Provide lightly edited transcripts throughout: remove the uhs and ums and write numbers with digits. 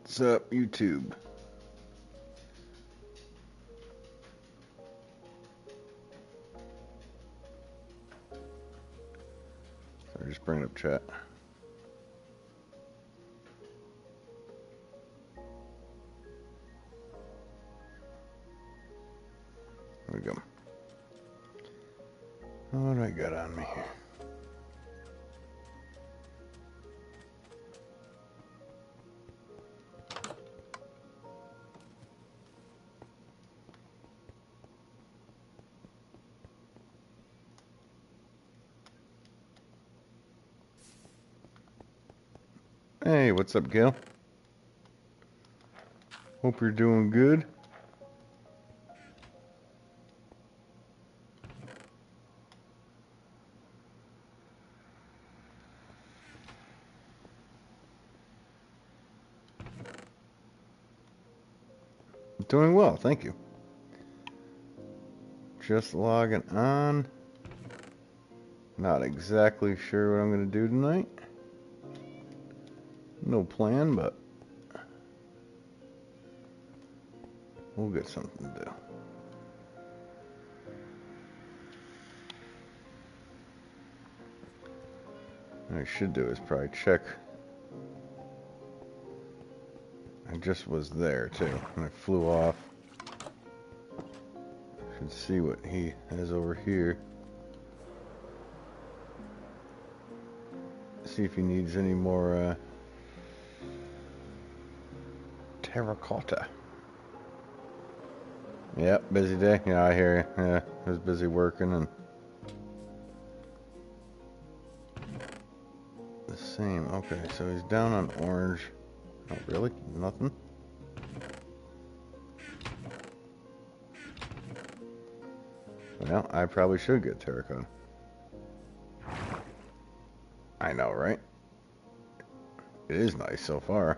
What's up, YouTube? Sorry, just bringing up chat. There we go. What do I got on me here? Hey, what's up, Gail? Hope you're doing good. Doing well, thank you. Just logging on. Not exactly sure what I'm going to do tonight. No plan, but we'll get something to do. What I should do is probably check. I just was there too, and I flew off. Should see what he has over here. See if he needs any more terracotta. Yep, busy day. Yeah, I hear you. Yeah, I was busy working and the same. Okay, so he's down on orange. Oh, really? Nothing? Well, I probably should get terracotta. I know, right? It is nice so far.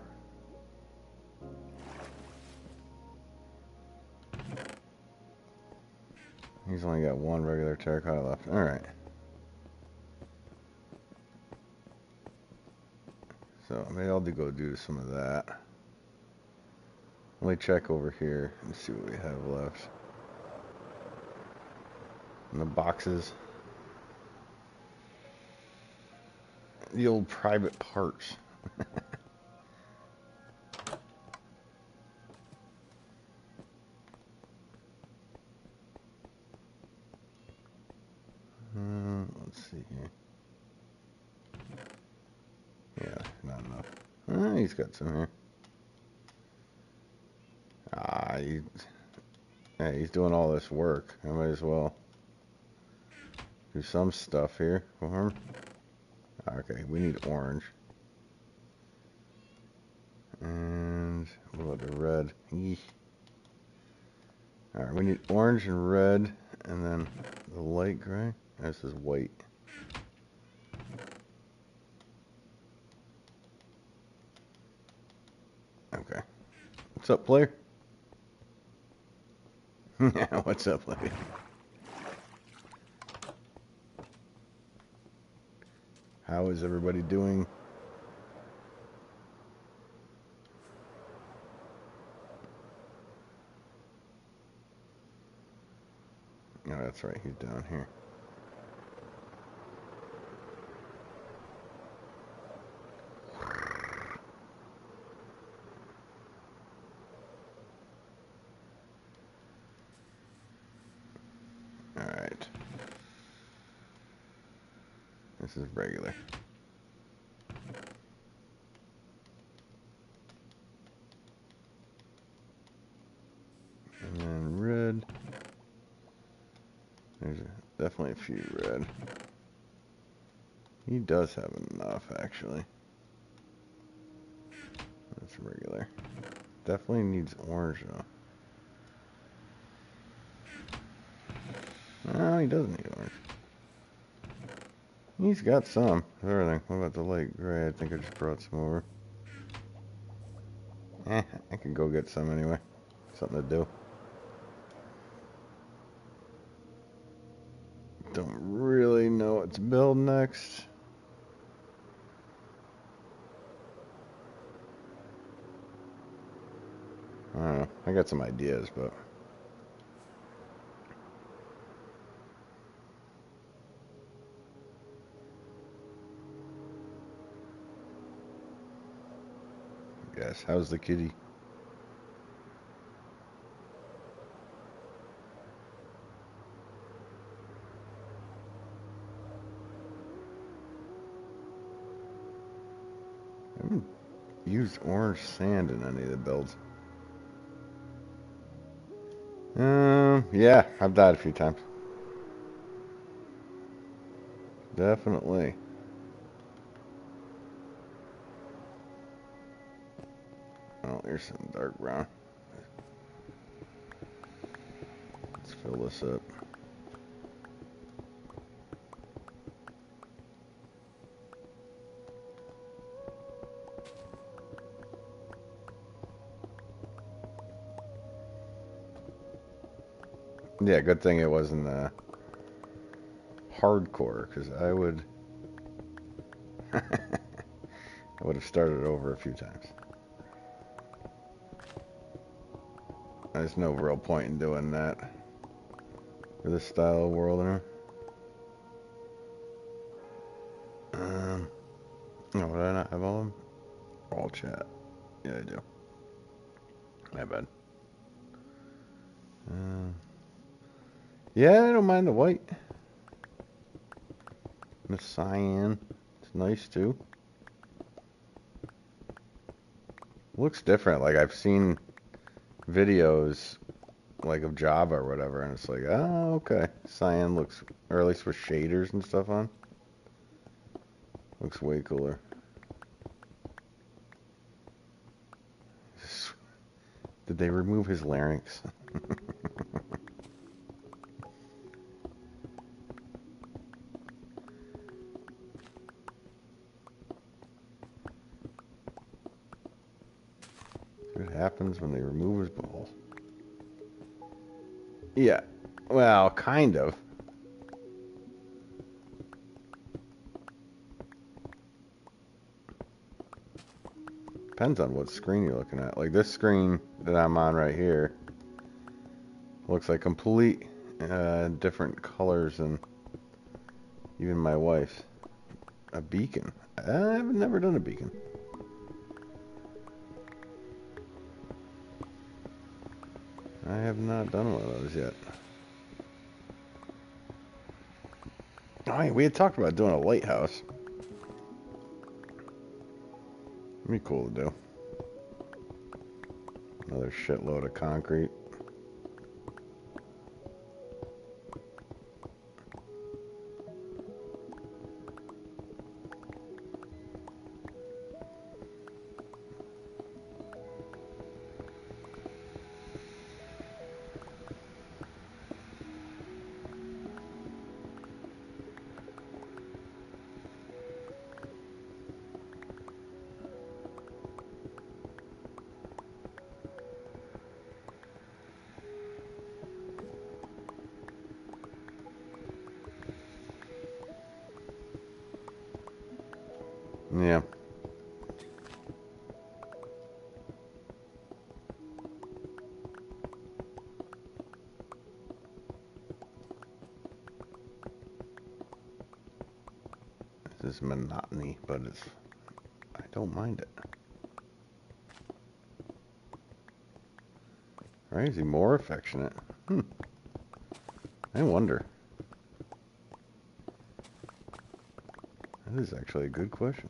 He's only got one regular terracotta left. Alright. So maybe I'll go do some of that. Let me check over here and see what we have left. In the boxes. The old private parts. Let's see here. Yeah, not enough. He's got some here. Yeah, he's doing all this work. I might as well do some stuff here for him. Okay, we need orange. And what about the red? Eesh. Alright, we need orange and red, and then the light gray. This is white. Okay. What's up, player? Yeah, what's up, player? How is everybody doing? Oh, that's right, he's down here. Alright. This is regular. And then red. There's definitely a few red. He does have enough, actually. That's regular. Definitely needs orange, though. No, he doesn't need orange. He's got some of everything. What about the light gray? I think I just brought some over. I can go get some anyway. Something to do. Don't really know what to build next. I don't know. I got some ideas, but yes. How's the kitty? I haven't used orange sand in any of the builds. Yeah, I've died a few times. Definitely. Oh, here's some dark brown. Let's fill this up. Yeah, good thing it wasn't hardcore, because I would I would have started over a few times. There's no real point in doing that for this style of world here. No, would I not have all of them? All chat. Yeah, I do. My bad. Yeah, I don't mind the white. The cyan. It's nice too. Looks different. Like I've seen videos like of Java or whatever, and it's like, oh, okay. Cyan looks, or at least with shaders and stuff on. Looks way cooler. Did they remove his larynx? What happens when they remove his balls? Yeah. Well, kind of. Depends on what screen you're looking at. Like this screen that I'm on right here looks like complete different colors than even my wife's. A beacon. I've never done a beacon. I have not done one of those yet. Oh, yeah, we had talked about doing a lighthouse. That'd be cool to do. Another shitload of concrete. Yeah. This is monotony, but I don't mind it. Right? Is he more affectionate? I wonder. That is actually a good question.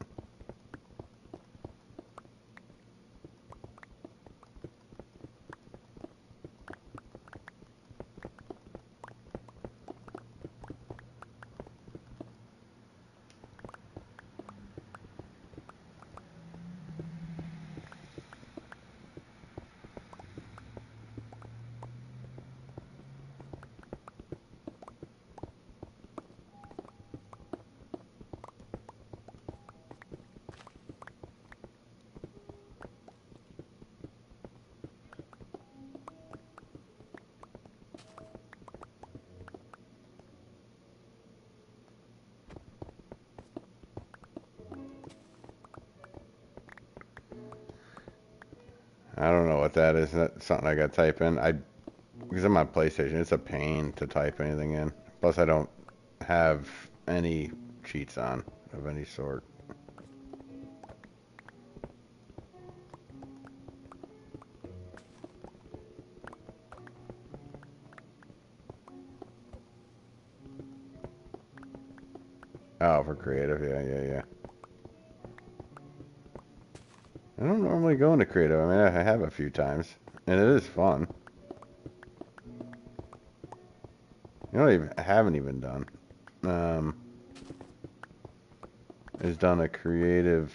I don't know what that is. That's something I gotta type in. Because I'm on PlayStation, it's a pain to type anything in. Plus, I don't have any cheats on of any sort. Oh, for creative, yeah. I don't normally go into creative. I mean, I have a few times, and it is fun. You know what I haven't even done? Is done a creative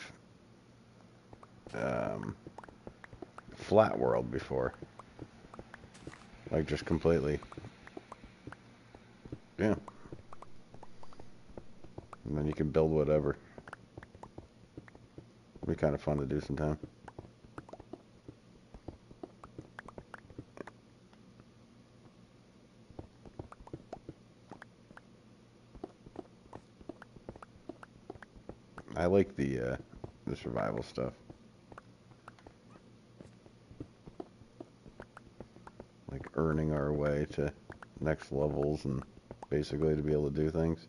flat world before. Like, just completely. Yeah. And then you can build whatever. It'd be kind of fun to do sometime. I like the survival stuff. Like earning our way to next levels and basically to be able to do things.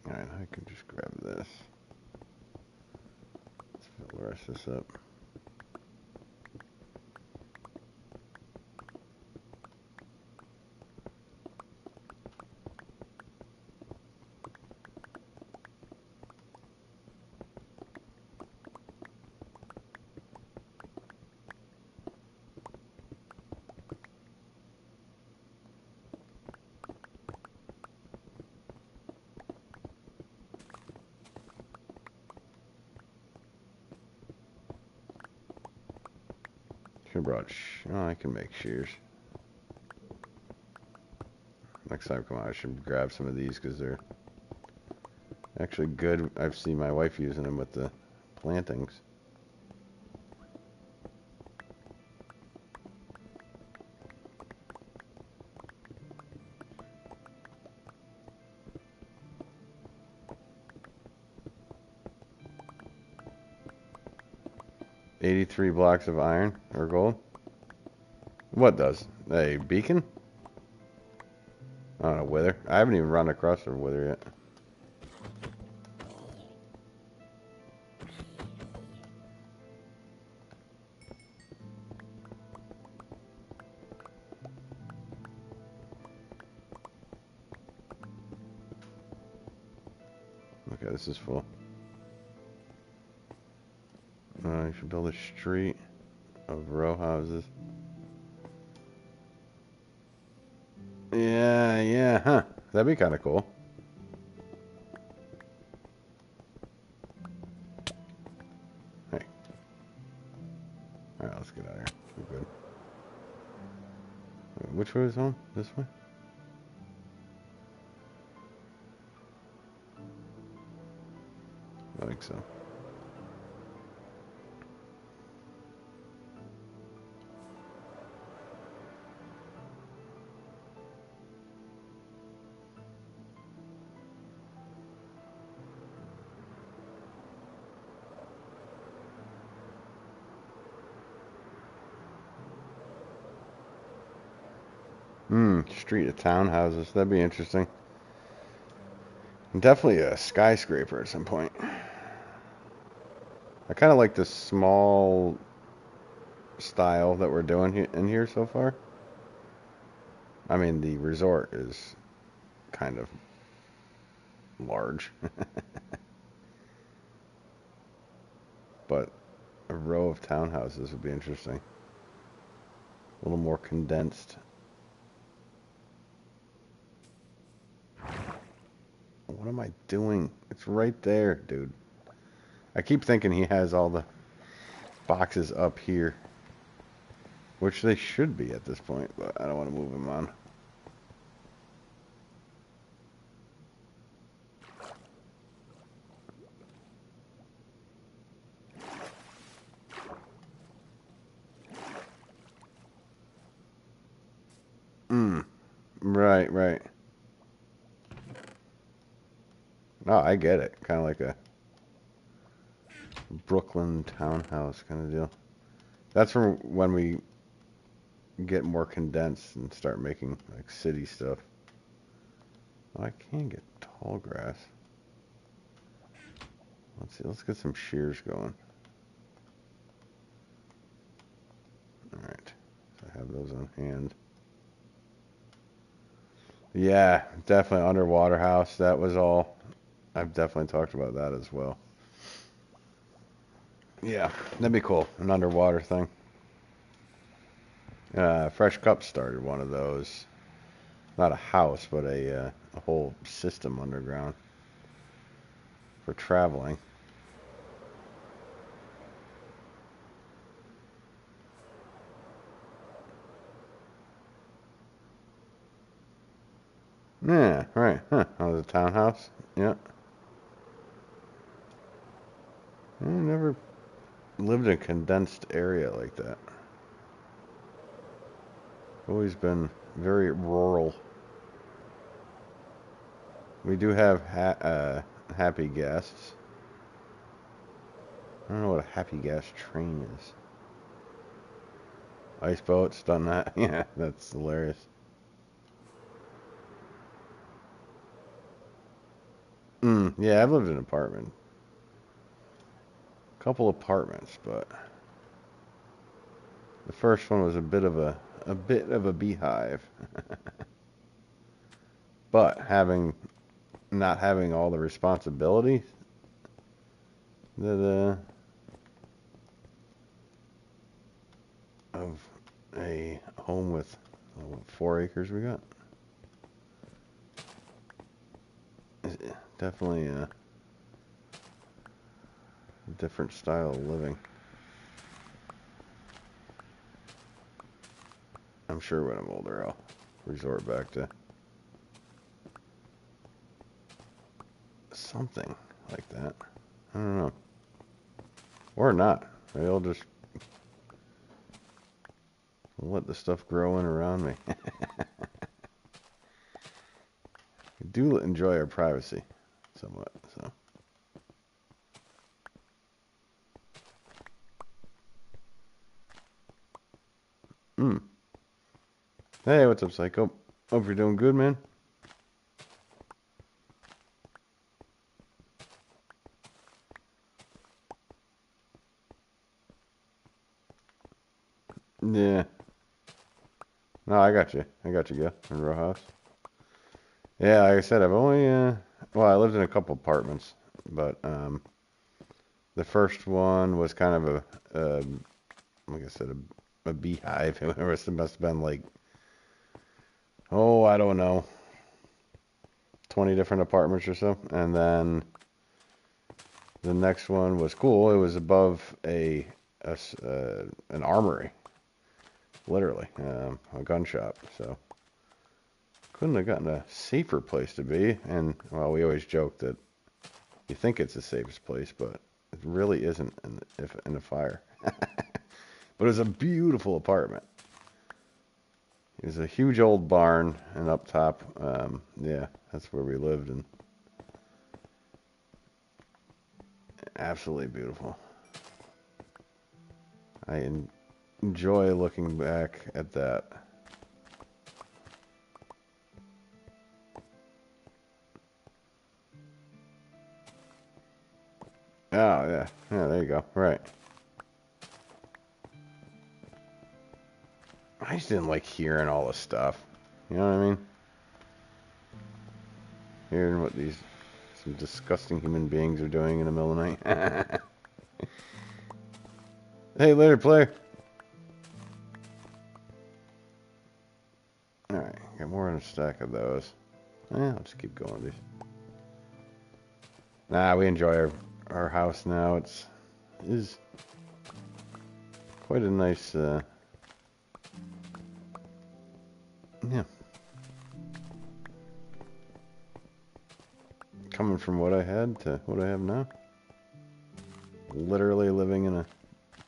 Alright, I can just grab this. Let's fill the rest of this up. Should have brought oh, I can make shears. Next time, come on, I should grab some of these because they're actually good. I've seen my wife using them with the plantings. $83 blocks of iron or gold. What does? A beacon? I don't know, wither. I haven't even run across a wither yet. Okay, this is full. You should build a street of row houses. Yeah, huh. That'd be kind of cool. Hey. Alright, let's get out of here. We're good. Which way is home? This way? I think so. Street of townhouses. That'd be interesting. Definitely a skyscraper at some point. I kind of like the small style that we're doing in here so far. I mean, the resort is kind of large. But a row of townhouses would be interesting. A little more condensed. What am I doing? It's right there, dude. I keep thinking he has all the boxes up here. Which they should be at this point, but I don't want to move him on. Right. No, I get it. Kind of like a Brooklyn townhouse kind of deal. That's from when we get more condensed and start making like city stuff. Oh, I can get tall grass. Let's see. Let's get some shears going. All right. So I have those on hand. Yeah, definitely underwater house. That was all. I've definitely talked about that as well. Yeah, that'd be cool. An underwater thing. Fresh Cup started one of those. Not a house, but a whole system underground for traveling. Yeah, right. Huh. Oh, the townhouse? Yeah. I never lived in a condensed area like that. Always been very rural. We do have happy guests. I don't know what a happy gas train is. Ice boats, done that. Yeah, that's hilarious. Yeah, I've lived in an apartment. Couple apartments, but the first one was a bit of a beehive. But not having all the responsibility that of a home with 4 acres we got. Definitely a different style of living. I'm sure when I'm older I'll resort back to something like that. I don't know. Or not. Maybe I'll just let the stuff grow in around me. I do enjoy our privacy somewhat, so. Hey, what's up, Psycho? Hope you're doing good, man. Yeah. No, I got you. I got you, Gil, in row house. Yeah, like I said, I've only, well, I lived in a couple apartments, but, the first one was kind of like I said, a beehive. It must have been like, oh, I don't know, 20 different apartments or so. And then the next one was cool. It was above an armory, literally, a gun shop. So couldn't have gotten a safer place to be. And, well, we always joke that you think it's the safest place, but it really isn't in a fire. But it was a beautiful apartment. It was a huge old barn, and up top, yeah, that's where we lived, and absolutely beautiful. I enjoy looking back at that. Oh, yeah. Yeah, there you go. Right. I just didn't like hearing all this stuff. You know what I mean? Hearing what some disgusting human beings are doing in the middle of the night. Hey, later, player. Alright, got more in a stack of those. I'll just keep going with these. Nah, we enjoy our house now. It is quite a nice, yeah. Coming from what I had to what I have now. Literally living in a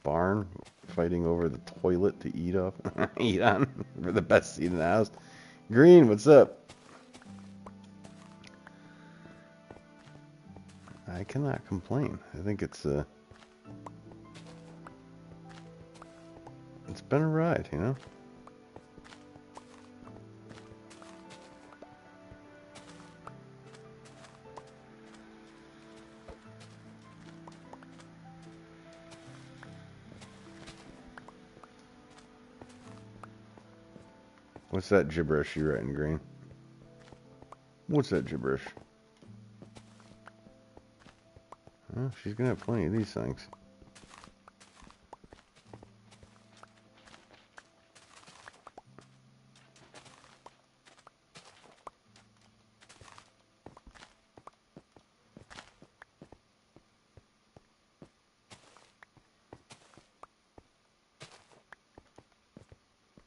barn, fighting over the toilet to eat on for the best seat in the house. Green, what's up? I cannot complain. I think it's It's been a ride, you know? What's that gibberish you write in green? What's that gibberish? Well, she's gonna have plenty of these things.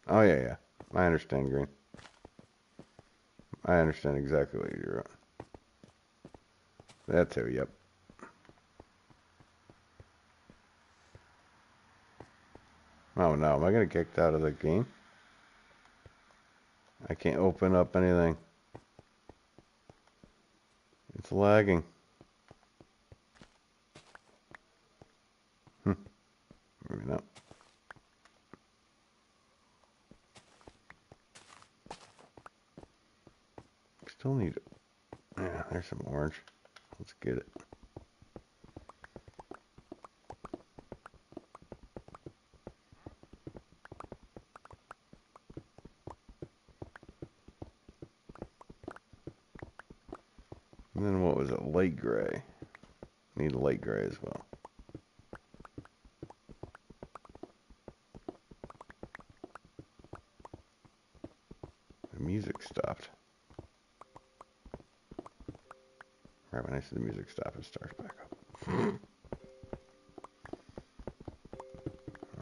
Oh, yeah. I understand, green. I understand exactly what you wrote. That too, yep. Oh no, am I gonna get kicked out of the game? I can't open up anything. It's lagging. Maybe not. Still need it. Yeah, there's some orange. Let's get it. And then what was it? Light gray. Need light gray as well. The music stopped. Right when I see the music stop, it starts back up.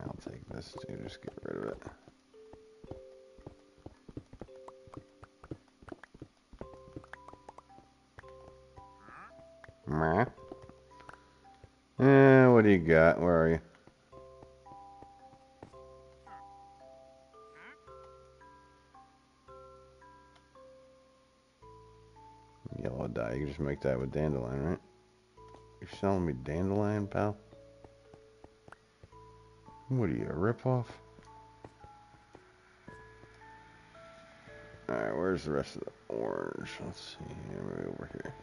I'll take this too, just get rid of it. Meh. What do you got? Where are you? Yellow dye. You can just make that with dandelion, right? You're selling me dandelion, pal? What are you, a ripoff? Alright, where's the rest of the orange? Let's see here, maybe over here.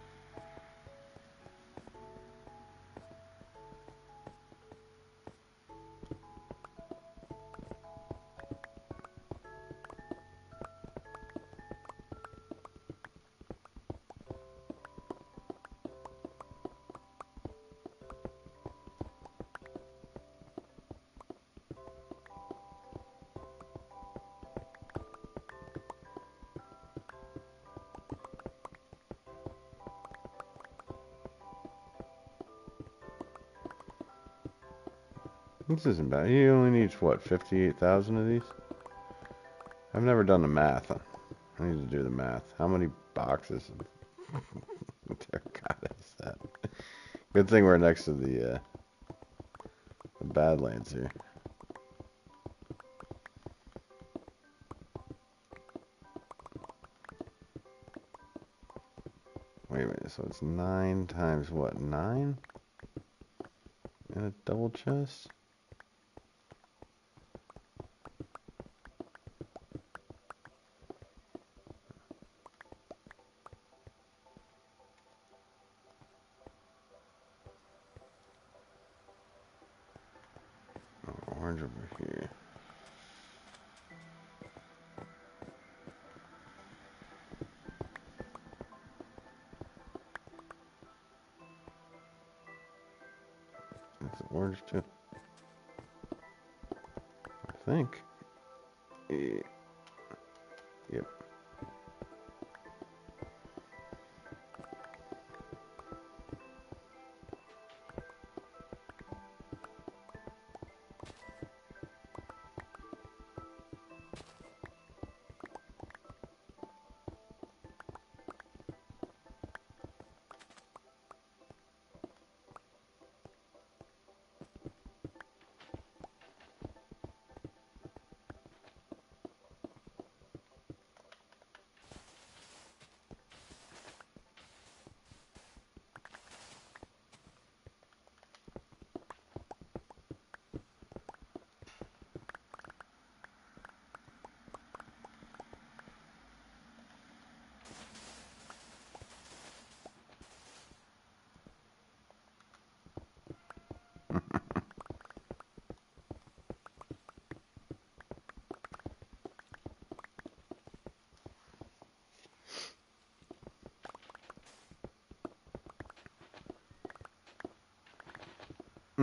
This isn't bad. He only needs, what, 58,000 of these? I've never done the math. I need to do the math. How many boxes of terracotta is that? Good thing we're next to the Badlands here. Wait a minute, so it's 9 times what, 9? And a double chest? Oh, orange over here. It's orange too. I think. Yeah. Yep.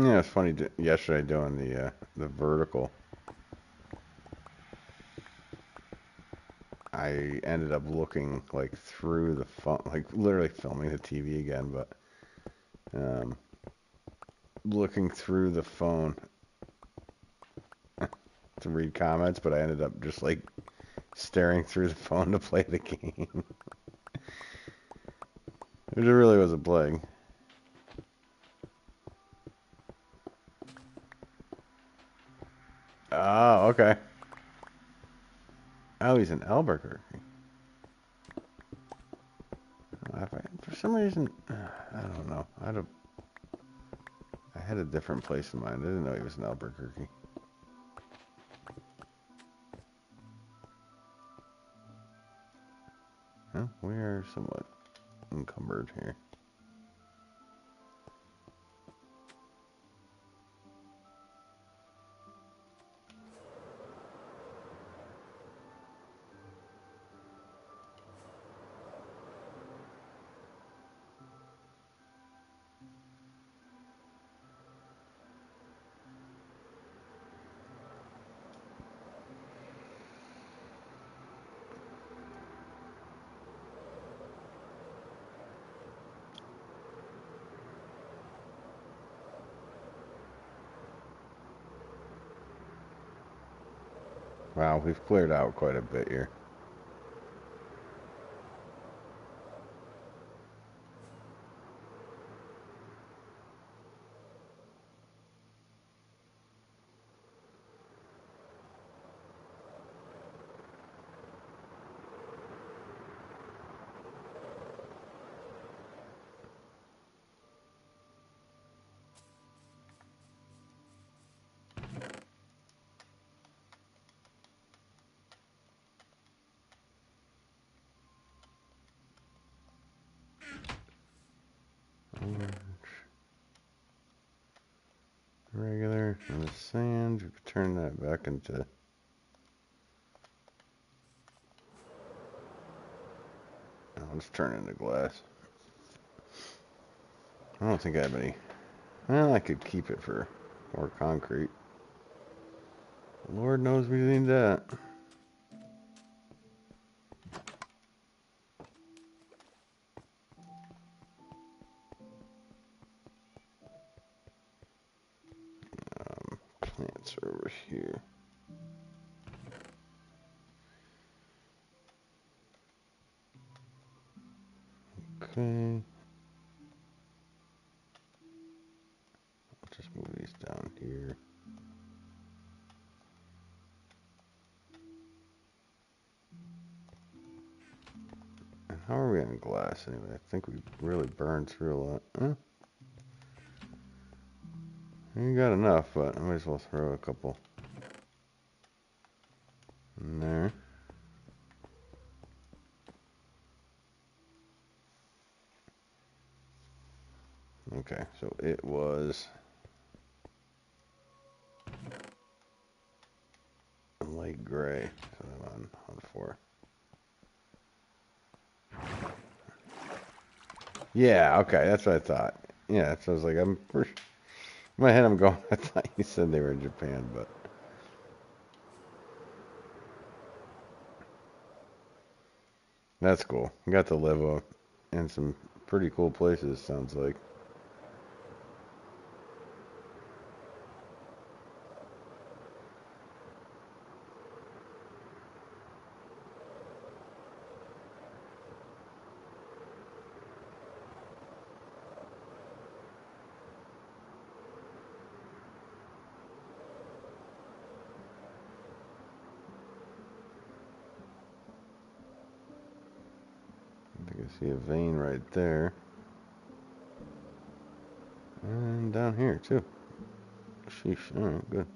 Yeah, it's funny. Yesterday doing the vertical, I ended up looking like through the phone, like literally filming the TV again, but um, looking through the phone to read comments, but I ended up just like staring through the phone to play the game. It really wasn't playing. Oh, okay. Oh, he's in Albuquerque. For some reason, I don't know. I had a different place in mind. I didn't know he was in Albuquerque. Huh? We are somewhat encumbered here. Wow, we've cleared out quite a bit here. Regular and the sand. We could turn that back into. Oh, let's turn it into glass. I don't think I have any. Well, I could keep it for more concrete. Lord knows we need that. Plants are over here. Okay. I'll just move these down here. And how are we on glass anyway? I think we really burned through a lot. You got enough, but I might as well throw a couple in there. Okay, so it was light gray. So I'm on 4. Yeah, okay, that's what I thought. Yeah, so I was like, in my head I'm going, I thought you said they were in Japan, but that's cool. Got to live in some pretty cool places, sounds like. I think I see a vein right there. And down here, too. Sheesh, alright, good.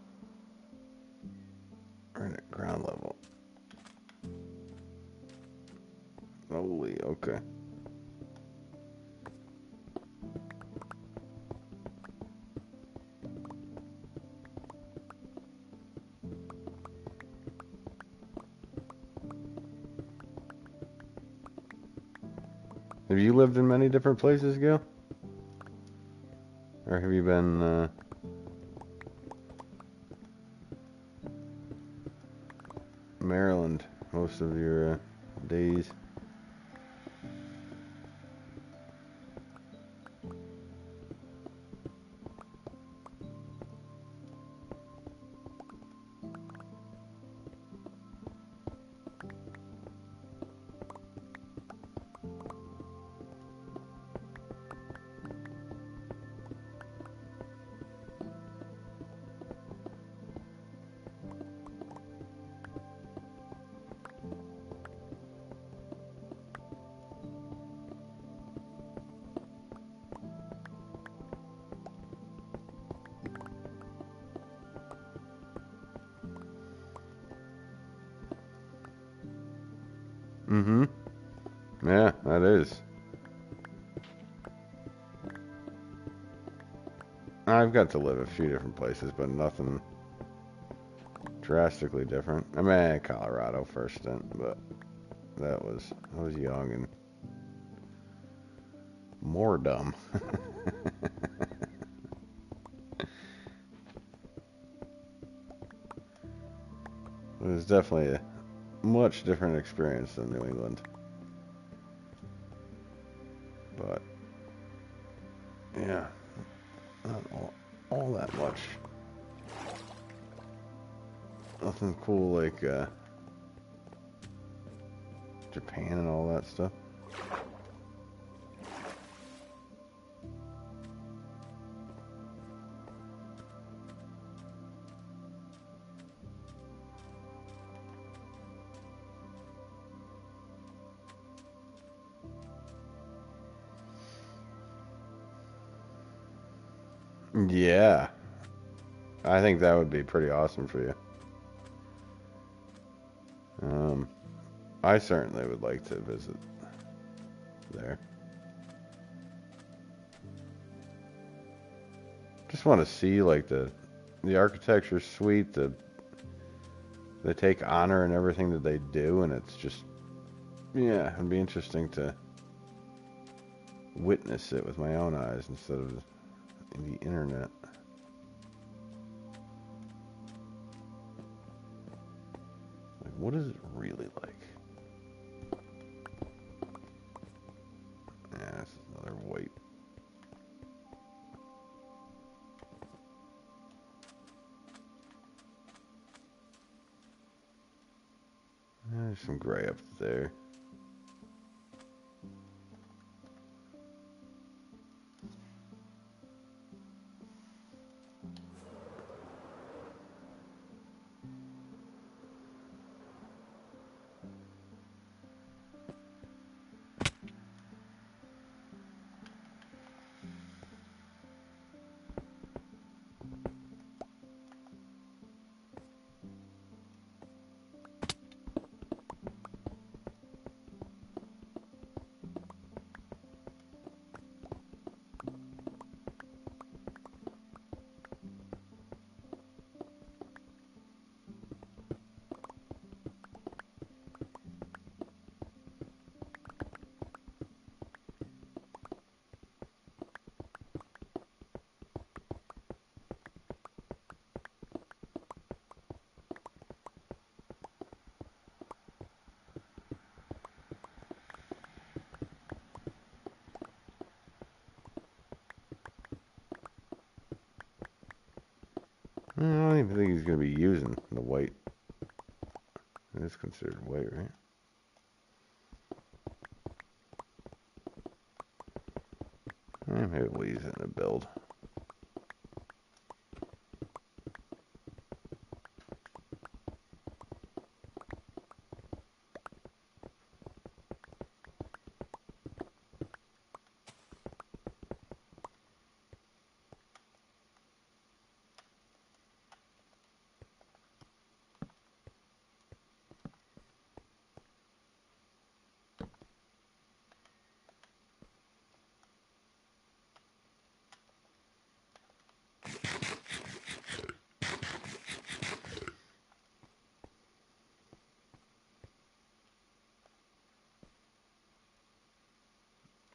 Right at ground level. Holy, okay. Have you lived in many different places, Gil? Or have you been, most of your days. Mm-hmm. Yeah, that is. I've got to live a few different places, but nothing drastically different. I mean, Colorado first stint, but I was young and more dumb. It was definitely a much different experience than New England, but yeah, not all that much. Nothing cool like Japan and all that stuff. Yeah, I think that would be pretty awesome for you. I certainly would like to visit there. Just want to see like the architecture's sweet. They take honor in everything that they do, and it's just yeah, it'd be interesting to witness it with my own eyes instead of the internet. Like, what is it really like? Yeah, this is another white. There's some gray up there. I don't even think he's going to be using the white. It is considered white, right? Maybe we'll use it in a build.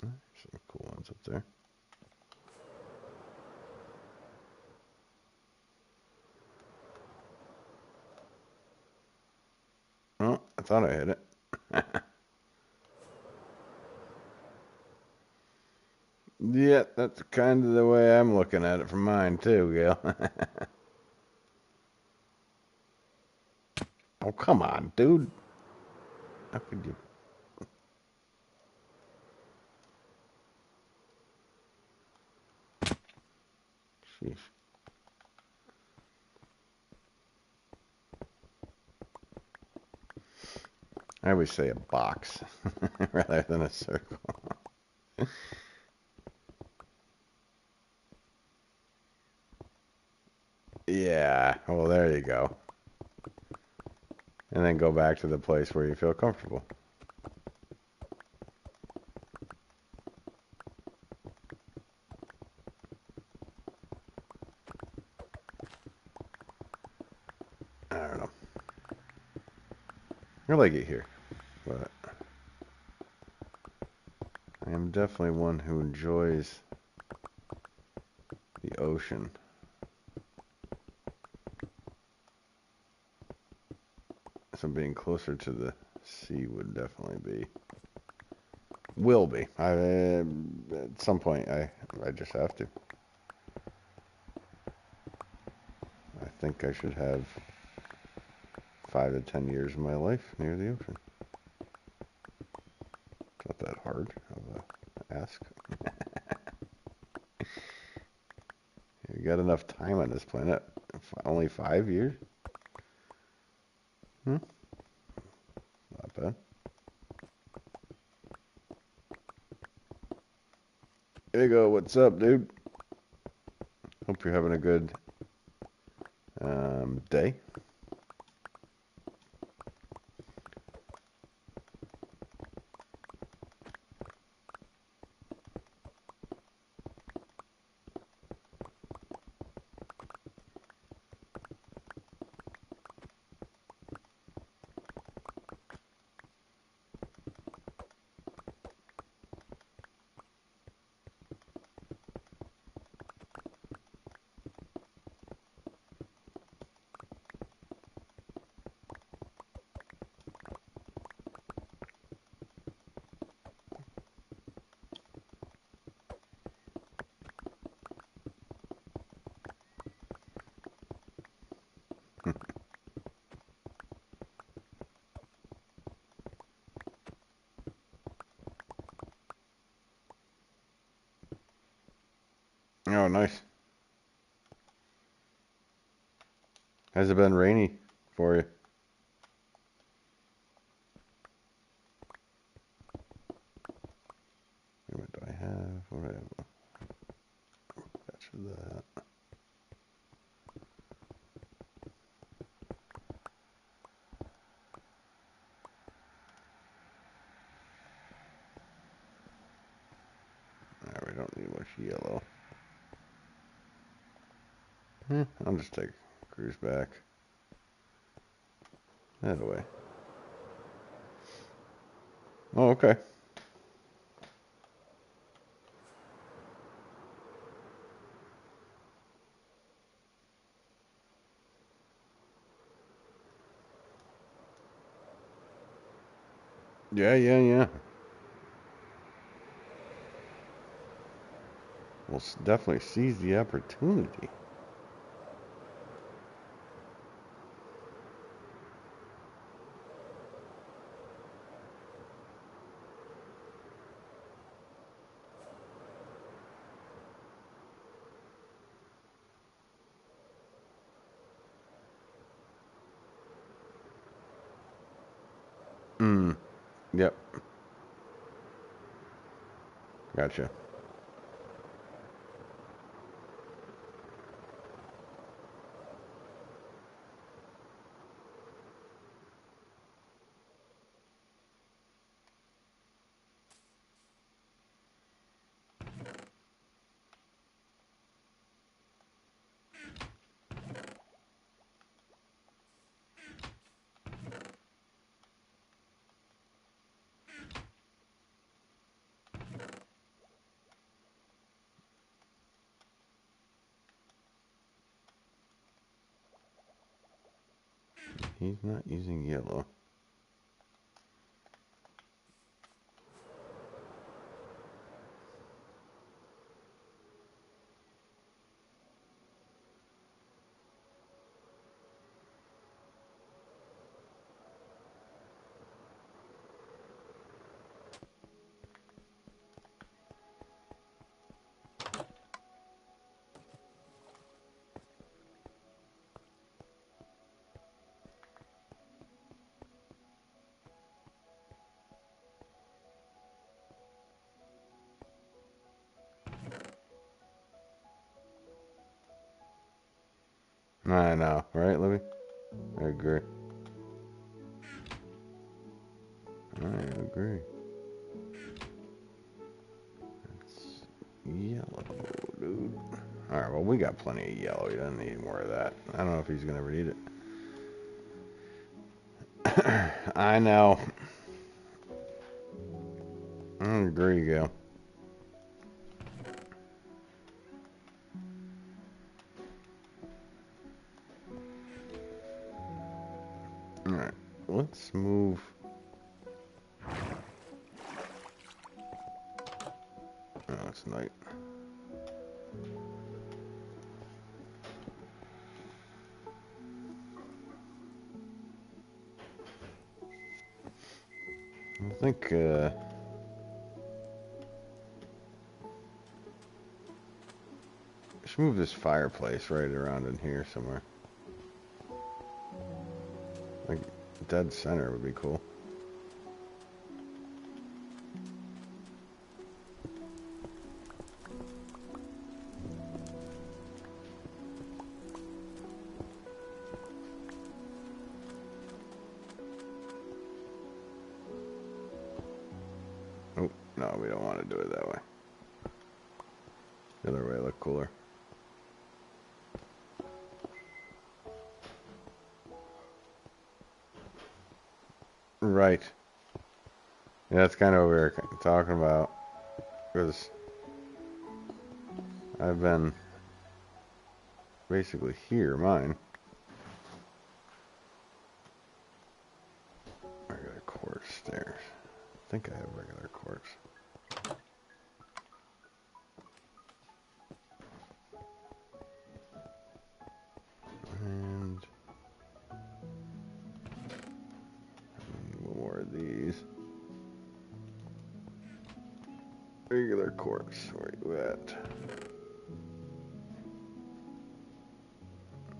Some cool ones up there. Well, I thought I hit it. Yeah, that's kind of the way I'm looking at it from mine too, Gail. Oh, come on, dude. How could you? Sheesh. I always say a box rather than a circle. Yeah, well, there you go. And then go back to the place where you feel comfortable. I don't know. I like it here, but I am definitely one who enjoys the ocean. So being closer to the sea would definitely be, will be. At some point, I just have to. I think I should have 5 to 10 years of my life near the ocean. It's not that hard of a ask. You got enough time on this planet. Only 5 years? Hmm? Not bad. There you go. What's up, dude? Hope you're having a good day. Oh, nice. Has it been rainy for you? What do I have? What do I have? That's for that. We don't need much yellow. I'll just take cruise back. That away. Oh, okay. Yeah, yeah, yeah. We'll definitely seize the opportunity. Yep. Gotcha. He's not using yellow. I know, right, Libby? I agree. I agree. It's yellow, dude. Alright, well, we got plenty of yellow. He doesn't need more of that. I don't know if he's going to ever need it. I know. I agree, Gail. Alright, let's move. Oh, it's night. I think, I should move this fireplace right around in here somewhere. Like, dead center would be cool. Oh, no, we don't want to do it that way. The other way look cooler. Right. Yeah, that's kind of what we were talking about. Because I've been basically here, mine. Regular quartz stairs. I think I have regular quartz. And more of these. Regular quartz. Where you at?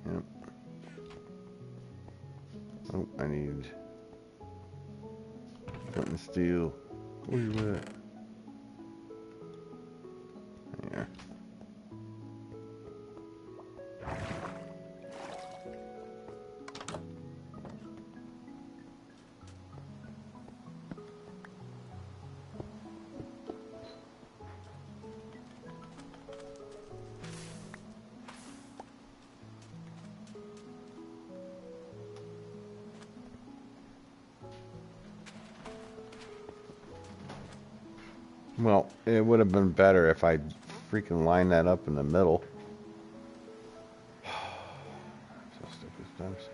Yep. Oh, I need flint and steel. Where you at? Here. Well, it would have been better if I freaking lined that up in the middle. So stupid times.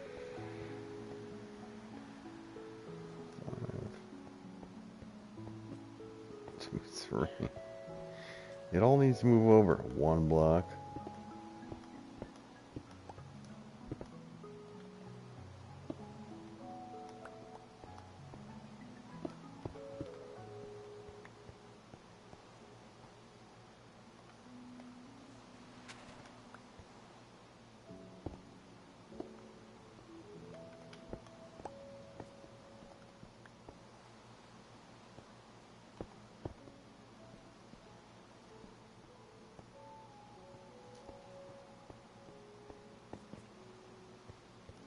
5, 2, 3. It all needs to move over 1 block.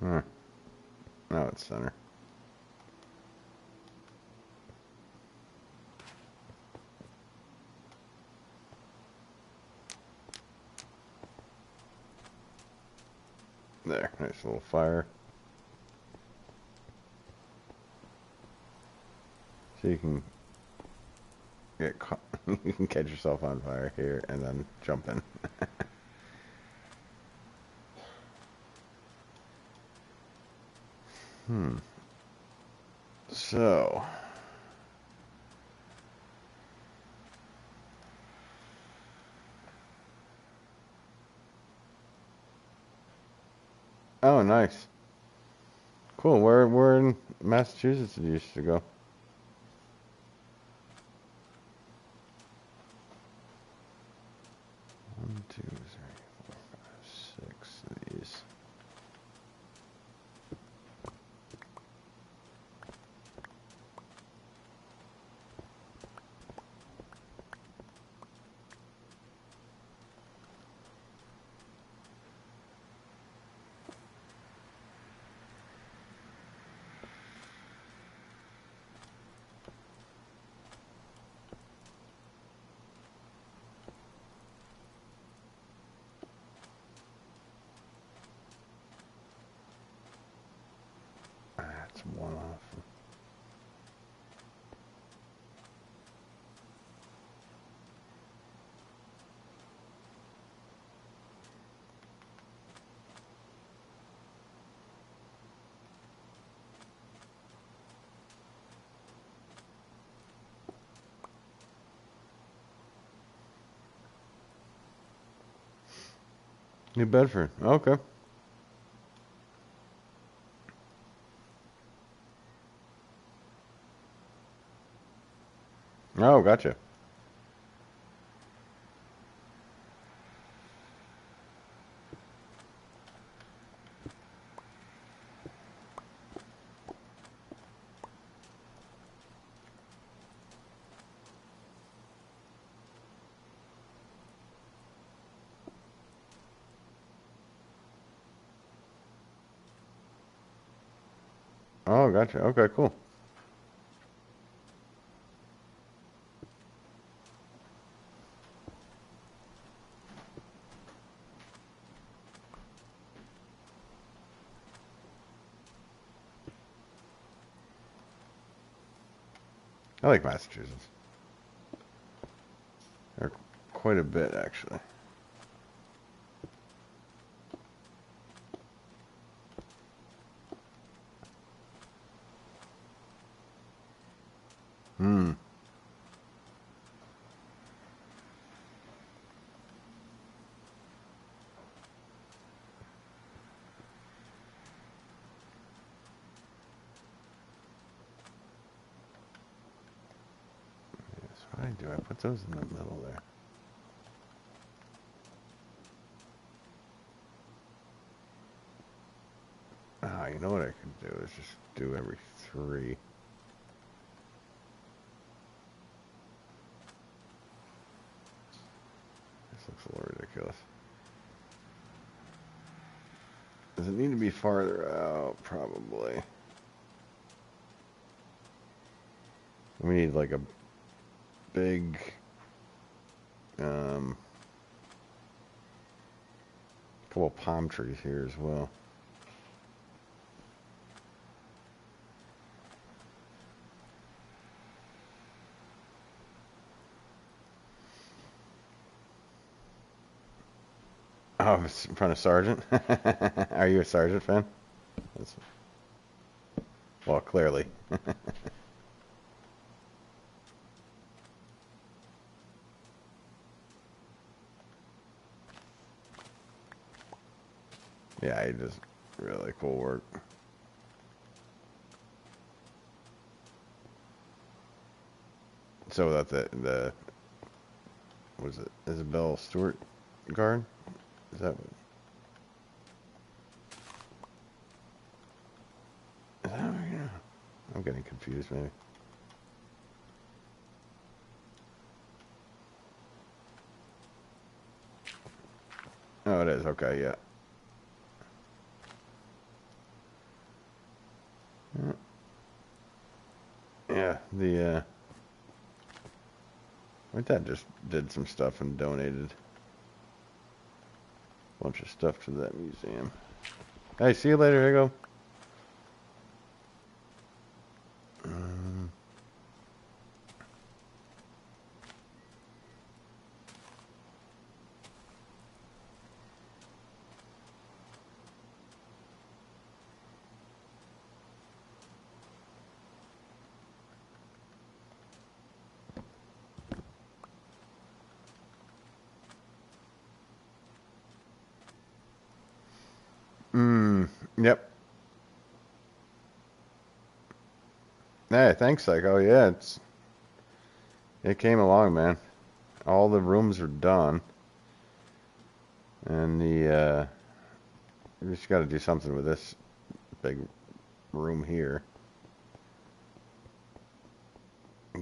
Huh. Now it's center. There, nice little fire. So you can get caught, you can catch yourself on fire here and then jump in. So, oh, nice, cool. Where in Massachusetts did you used to go? 1, 2, 3, 4, 5, 6 of these. That's one off. New Bedford. Okay. Oh, gotcha. Oh, gotcha. Okay, cool. I like Massachusetts. Or quite a bit, actually. Hmm. Yes, why do I put those in the middle there? Ah, you know what I could do is just do every 3. This looks a little ridiculous. Does it need to be farther out? Probably. We need like a big couple palm trees here as well. Oh, it's in front of Sergeant? Are you a Sergeant fan? That's, well, clearly. Yeah, he does really cool work. So that the was it Isabel Stewart guard? Is that what? Is that what, yeah. I'm getting confused maybe. Oh, it is. Okay, yeah. Yeah, my dad just did some stuff and donated a bunch of stuff to that museum. Hey, see you later. Here you go. Yep. Hey, thanks, Psycho. Yeah, it came along, man. All the rooms are done, and we just got to do something with this big room here.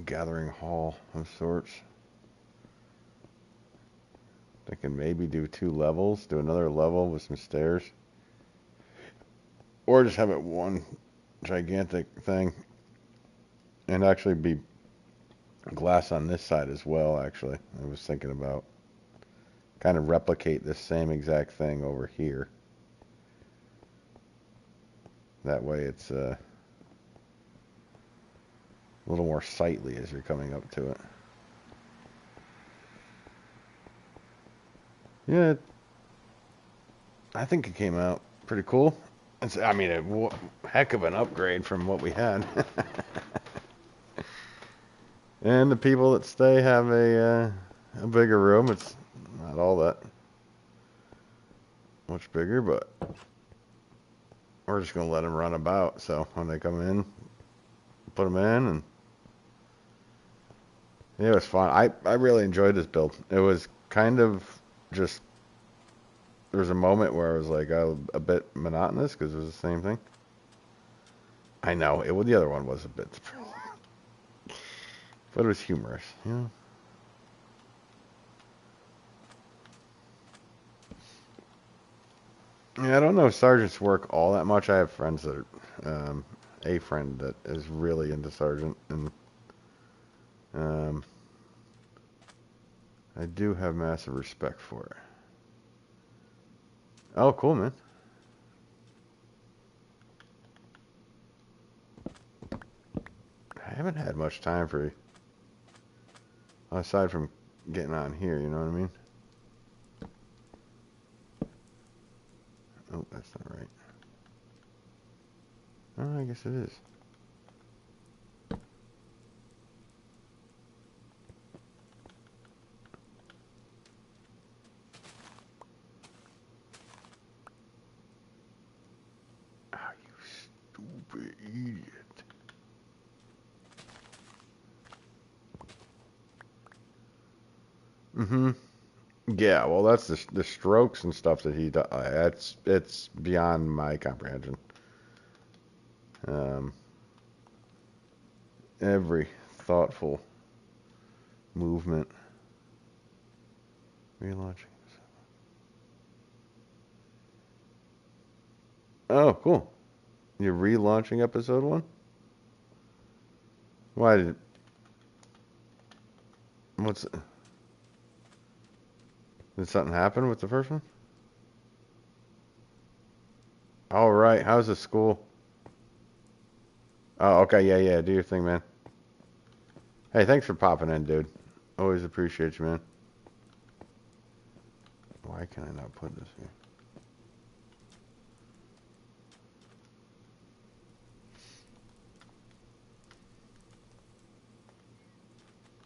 Gathering hall of sorts. I can maybe do 2 levels, do another level with some stairs, or just have it one gigantic thing, and actually be glass on this side as well. Actually, I was thinking about kind of replicate this same exact thing over here. That way it's a little more sightly as you're coming up to it. Yeah, I think it came out pretty cool. I mean, a heck of an upgrade from what we had. And the people that stay have a bigger room. It's not all that much bigger, but we're just gonna let them run about. So when they come in, put them in, and yeah, it was fun. I really enjoyed this build. It was kind of just, there was a moment where I was like a bit monotonous because it was the same thing. I know the other one was a bit, but it was humorous. Yeah. Yeah, I don't know if sergeants work all that much. I have friends that are, a friend that is really into sergeant, and I do have massive respect for it. Oh, cool, man. I haven't had much time for, aside from getting on here, you know what I mean? Oh, that's not right. Oh, I guess it is. Ah, you stupid idiot. Mm-hmm. Yeah, well, that's the strokes and stuff that he does. It's beyond my comprehension. Um, every thoughtful movement. Relaunching. Oh, cool. You're relaunching episode 1? Why did? What's? Did something happen with the first one? All right. How's the school? Oh, okay. Yeah, yeah. Do your thing, man. Hey, thanks for popping in, dude. Always appreciate you, man. Why can I not put this here?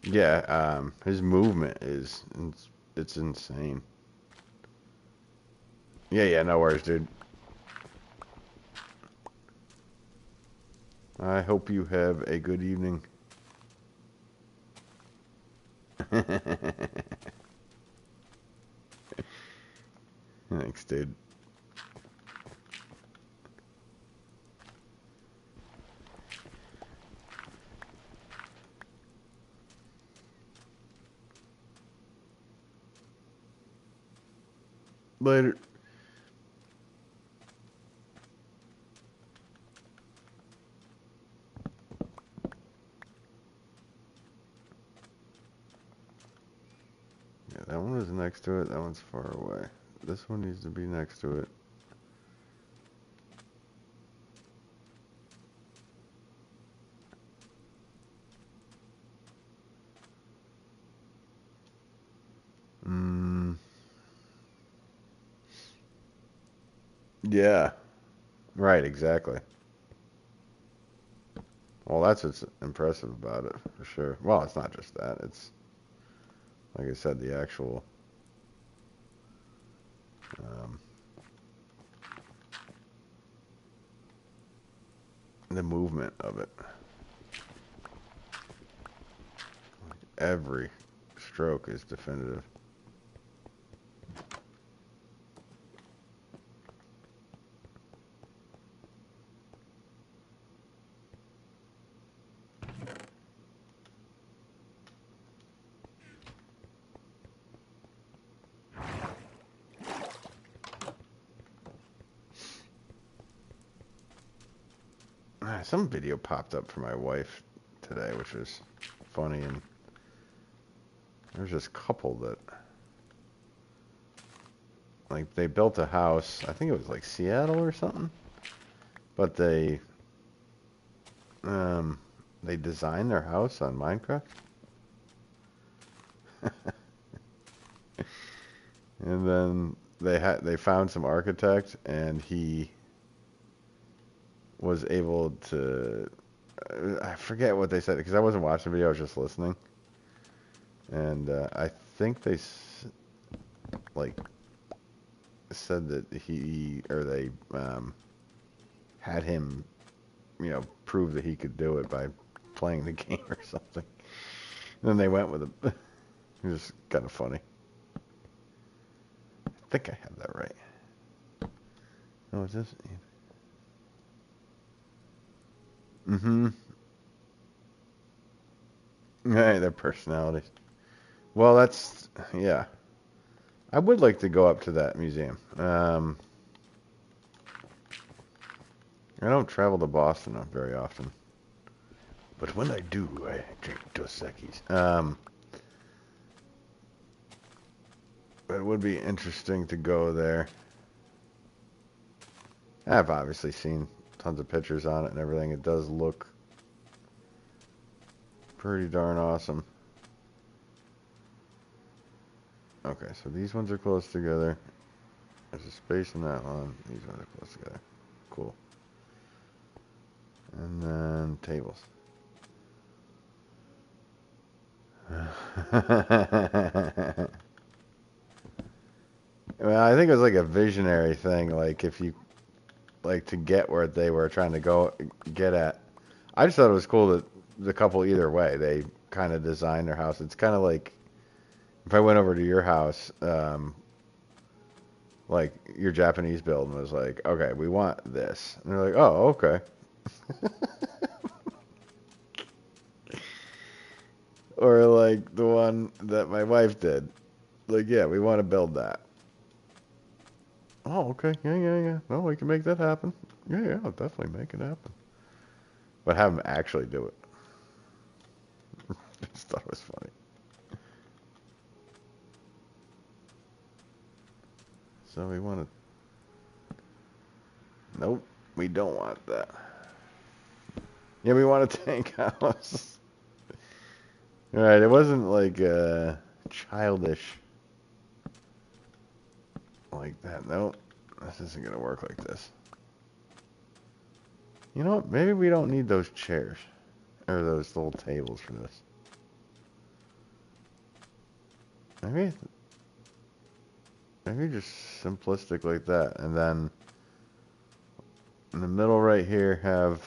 Yeah, his movement is, it's insane. Yeah, yeah, no worries, dude. I hope you have a good evening. Thanks, dude. Later. Yeah, that one is next to it. That one's far away. This one needs to be next to it. Yeah. Right, exactly. Well, that's what's impressive about it, for sure. Well, it's not just that. It's, like I said, the actual, um, the movement of it. Every stroke is definitive. Some video popped up for my wife today, which was funny, and there's this couple that, like, they built a house, I think it was like Seattle or something, but they They designed their house on Minecraft? And then they found some architect, and he was able to, I forget what they said because I wasn't watching the video, I was just listening. And I think they like said that they had him, prove that he could do it by playing the game or something. And then they went with it. It was kind of funny. I think I have that right. Oh, is this? Mm-hmm. Right, their personalities. Well, yeah. I would like to go up to that museum. I don't travel to Boston very often. But when I do, I drink Dos Equis. But it would be interesting to go there. I've obviously seen tons of pictures on it and everything. It does look pretty darn awesome. Okay, so these ones are close together. There's a space in that one. These ones are close together. Cool. And then tables. Well, I think it was like a visionary thing. Like if you like to get where they were trying to get at. I just thought it was cool that the couple either way they kind of designed their house. It's kind of like if I went over to your house, like your Japanese build and was like, okay, we want this, and they're like, oh, okay. Or like the one that my wife did, like, yeah, we want to build that. Oh, okay, yeah. No, we can make that happen. Yeah, I'll definitely make it happen. But have them actually do it. Just thought it was funny. So we want to. Nope, we don't want that. Yeah, we want a tank house. Alright, it wasn't like childish like that. Nope, this isn't gonna work like this. You know what? Maybe we don't need those chairs or those little tables for this. Maybe just simplistic like that, and then in the middle right here have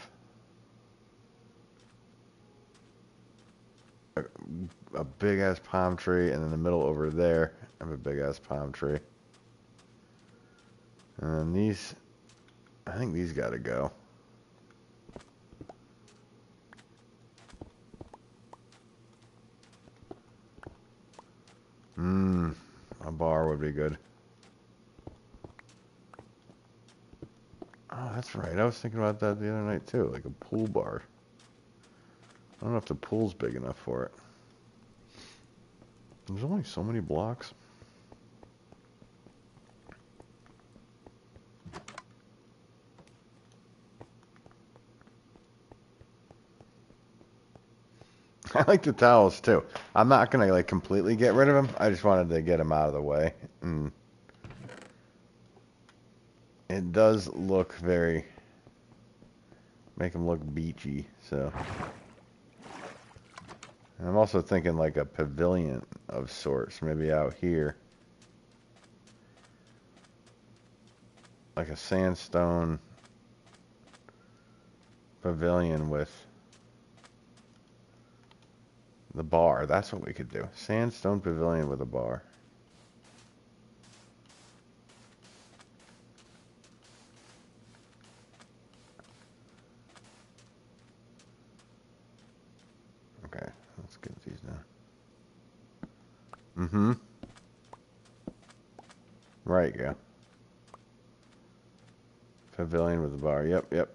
a big ass palm tree, and in the middle over there have a big ass palm tree. And then these, I think these gotta go. A bar would be good. Oh, that's right. I was thinking about that the other night too, like a pool bar. I don't know if the pool's big enough for it. There's only so many blocks. I like the towels too. I'm not gonna like completely get rid of them. I just wanted to get them out of the way. And it does look make them look beachy. So and I'm also thinking like a pavilion of sorts, maybe out here, like a sandstone pavilion with the bar. That's what we could do. Sandstone pavilion with a bar. Okay, let's get these down. Mm-hmm. Right, yeah. Pavilion with a bar. Yep.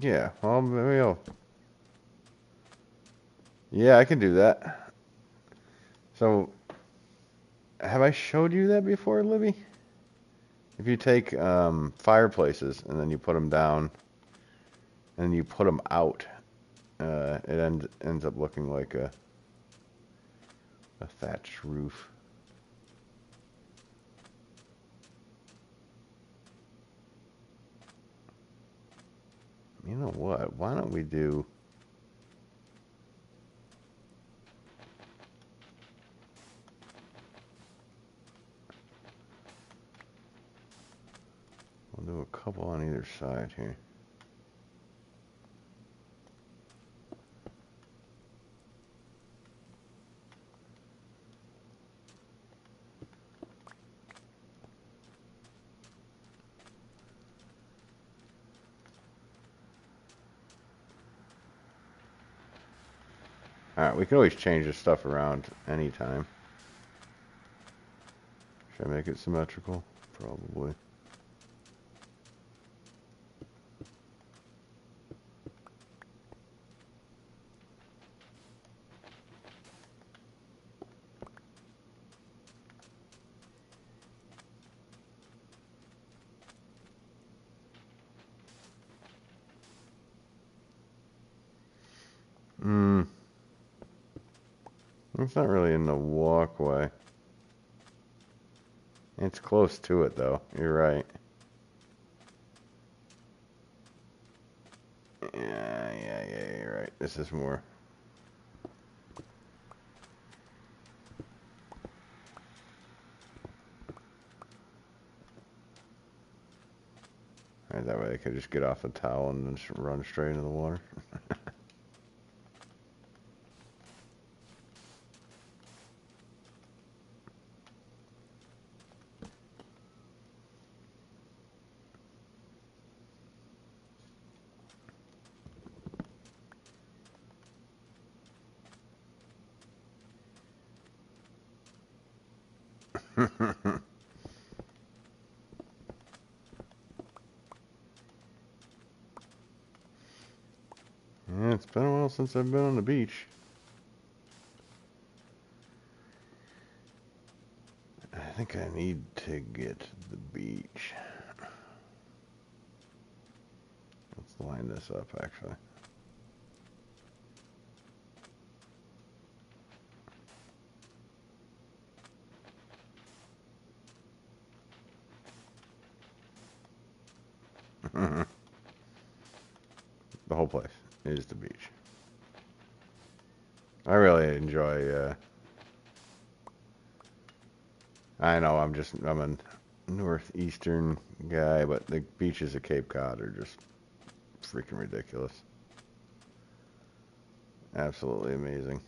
Yeah, well, maybe yeah, I can do that. So, have I showed you that before, Libby? If you take fireplaces and then you put them down and you put them out, it ends up looking like a thatched roof. You know what? Why don't we do... We'll do a couple on either side here. Alright, we can always change this stuff around anytime. Should I make it symmetrical? Probably. It's not really in the walkway. It's close to it, though. You're right. Yeah, you're right. This is more... Alright, that way I could just get off the towel and then just run straight into the water. Yeah, it's been a while since I've been on the beach. I think I need to get to the beach. Let's line this up, actually. The whole place is the beach. I really enjoy, I know I'm a northeastern guy, but the beaches of Cape Cod are just freaking ridiculous. Absolutely amazing.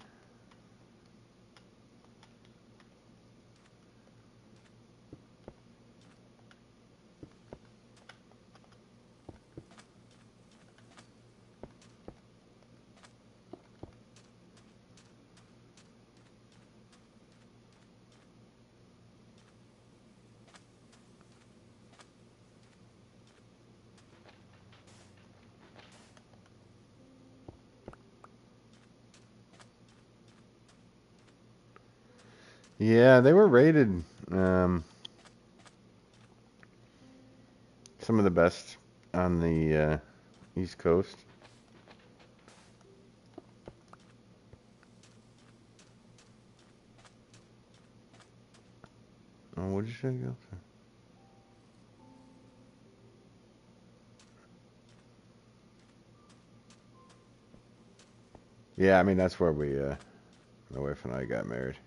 Yeah, they were rated some of the best on the East Coast. Oh, what did you say? Go to? Yeah, I mean that's where we, my wife and I got married,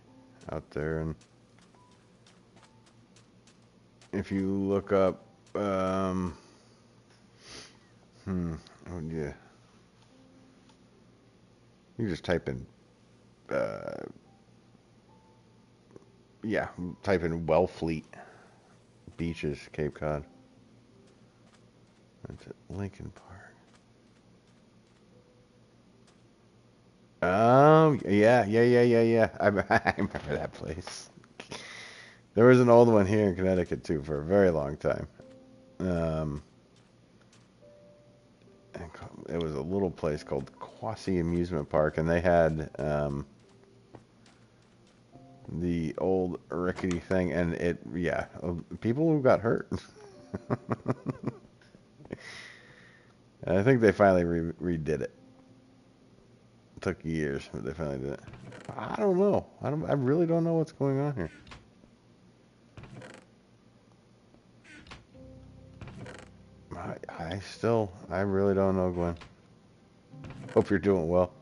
out there. And if you look up, oh yeah, you just type in, yeah, type in Wellfleet Beaches, Cape Cod. That's at Lincoln Park. Oh, yeah. I remember that place. There was an old one here in Connecticut too for a very long time. It was a little place called Quasi Amusement Park, and they had the old rickety thing, and yeah, people who got hurt. I think they finally redid it. It took years, but they finally did it. I don't know. I really don't know what's going on here. I really don't know, Gwen. Hope you're doing well.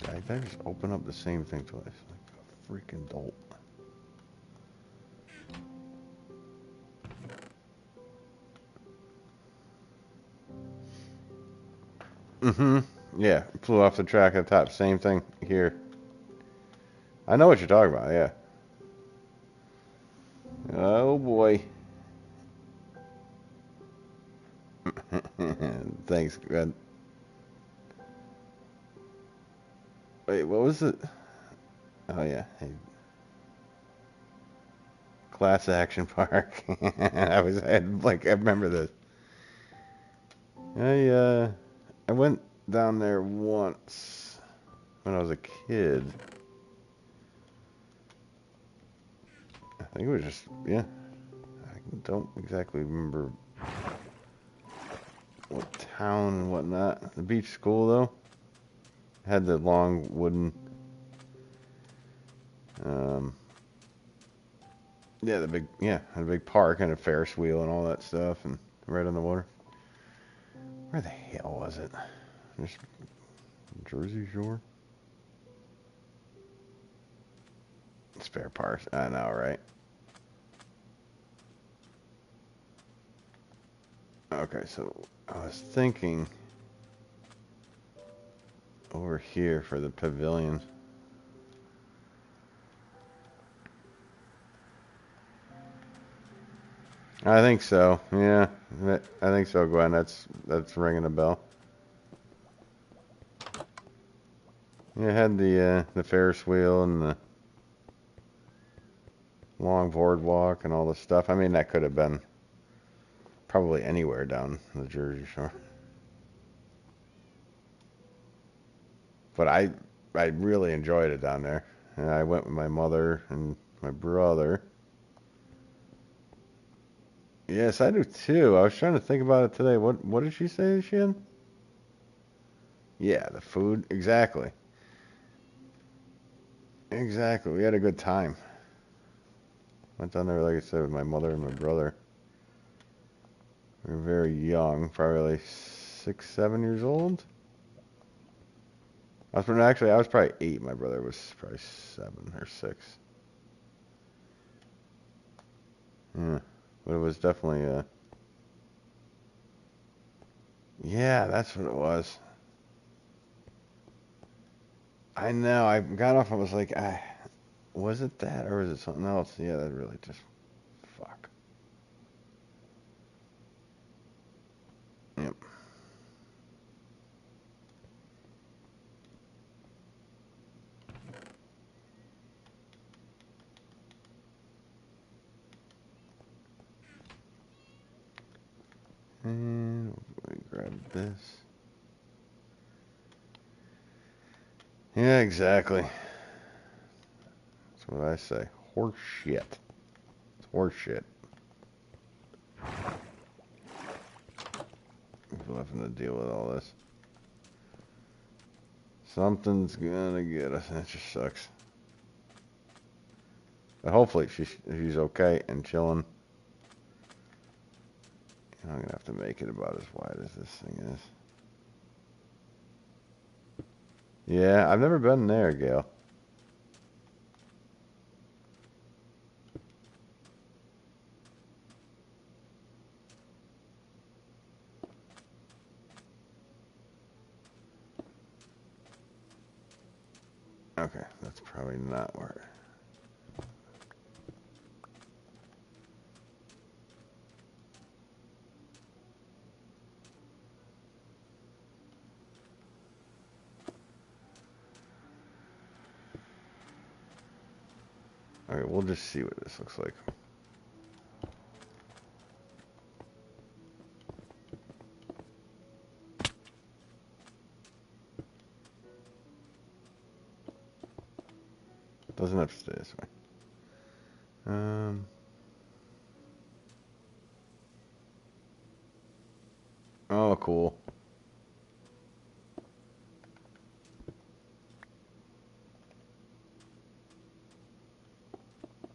Did I just open up the same thing twice? Like a freaking dolt. Mm-hmm. Yeah, flew off the track at the top. Same thing here. I know what you're talking about, yeah. Oh, boy. Thanks, Gwen. Wait, what was it? Oh, yeah. Hey. Class Action Park. I remember this. I went down there once when I was a kid. I think it was just, yeah. I don't exactly remember what town and whatnot. The beach school, though, had the long wooden, yeah, had a big park and a Ferris wheel and all that stuff, and right on the water. Where the hell was it? Just Jersey Shore? Spare parts. I know, right? Okay, so I was thinking over here for the pavilion. I think so. Yeah, I think so, Gwen. That's ringing a bell. Yeah, it had the Ferris wheel and the long boardwalk and all the stuff. I mean, that could have been probably anywhere down the Jersey Shore. But I really enjoyed it down there. And I went with my mother and my brother. Yes, I do too. I was trying to think about it today. What did she say she had? Yeah, the food. Exactly. Exactly. We had a good time. Went down there, like I said, with my mother and my brother. We were very young, probably like 6, 7 years old. I was probably 8. My brother was probably 7 or 6. Yeah, but it was definitely yeah, that's what it was. I know. I got off. I was like, was it that or was it something else? Yeah, that really just fuck. Yep. And let me grab this. Yeah, exactly. That's what I say. Horse shit. It's horse shit. People having to deal with all this. Something's gonna get us. That just sucks. But hopefully she's okay and chilling. I'm gonna have to make it about as wide as this thing is. Yeah, I've never been there, Gail. Okay, that's probably not where. Okay, we'll just see what this looks like. Doesn't have to stay this way. Oh, cool.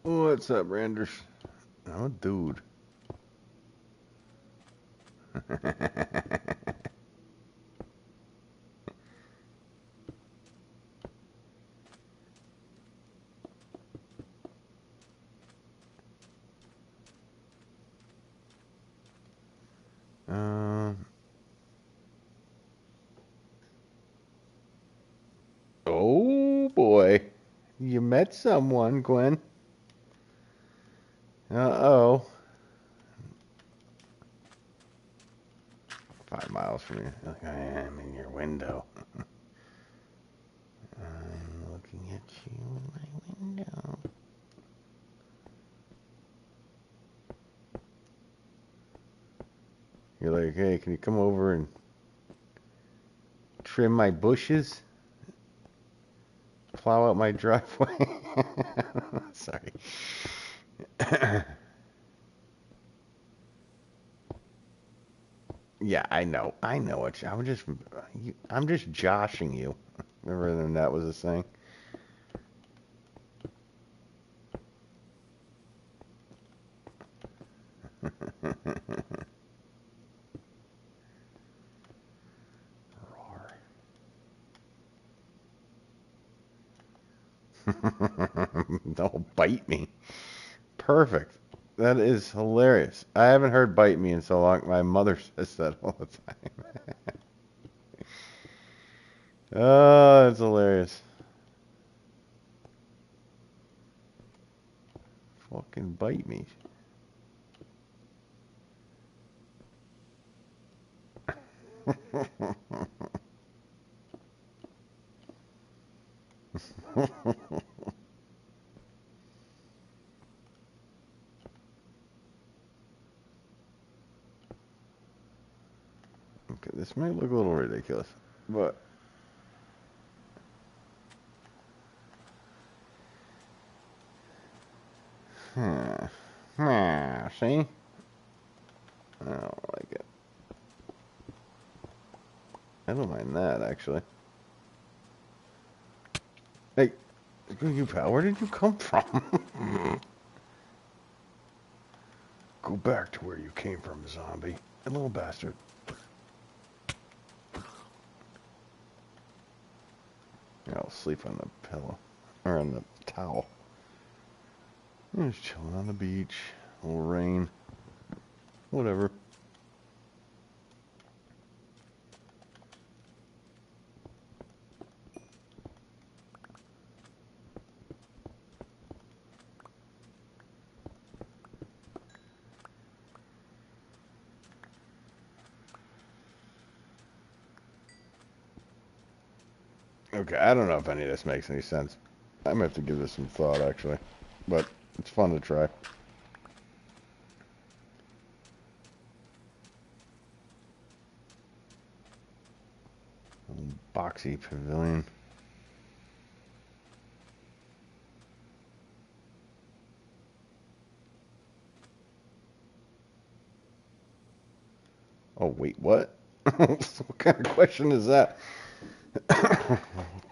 What's up, Randers? Oh, dude. Oh boy, you met someone, Gwen. Uh-oh. 5 miles from you. Like, I am in your window. I'm looking at you in my window. You're like, hey, can you come over and trim my bushes? Plow out my driveway? Sorry. Yeah, I know. I know it. I'm just joshing you. Remember when that was a saying? Don't bite me. Perfect. That is hilarious. I haven't heard bite me in so long. My mother says that all the time. Oh, that's hilarious. Fucking bite me. Okay, this might look a little ridiculous, but see? I don't like it. I don't mind that, actually. Hey, you pal, where did you come from? Go back to where you came from, zombie. A little bastard. Yeah, I'll sleep on the pillow. Or on the towel. I'm just chilling on the beach. A little rain. Whatever. Okay, I don't know if any of this makes any sense. I'm gonna have to give this some thought, actually. But it's fun to try. Boxy pavilion. Oh, wait, what? What kind of question is that?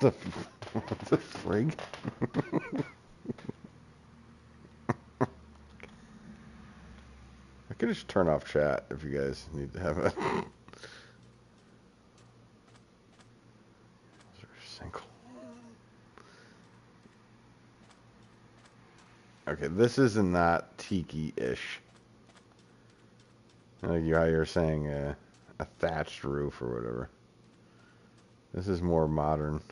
What the frig? I could just turn off chat if you guys need to have a single. Okay, this is not tiki-ish. Like how you're saying a thatched roof or whatever. This is more modern.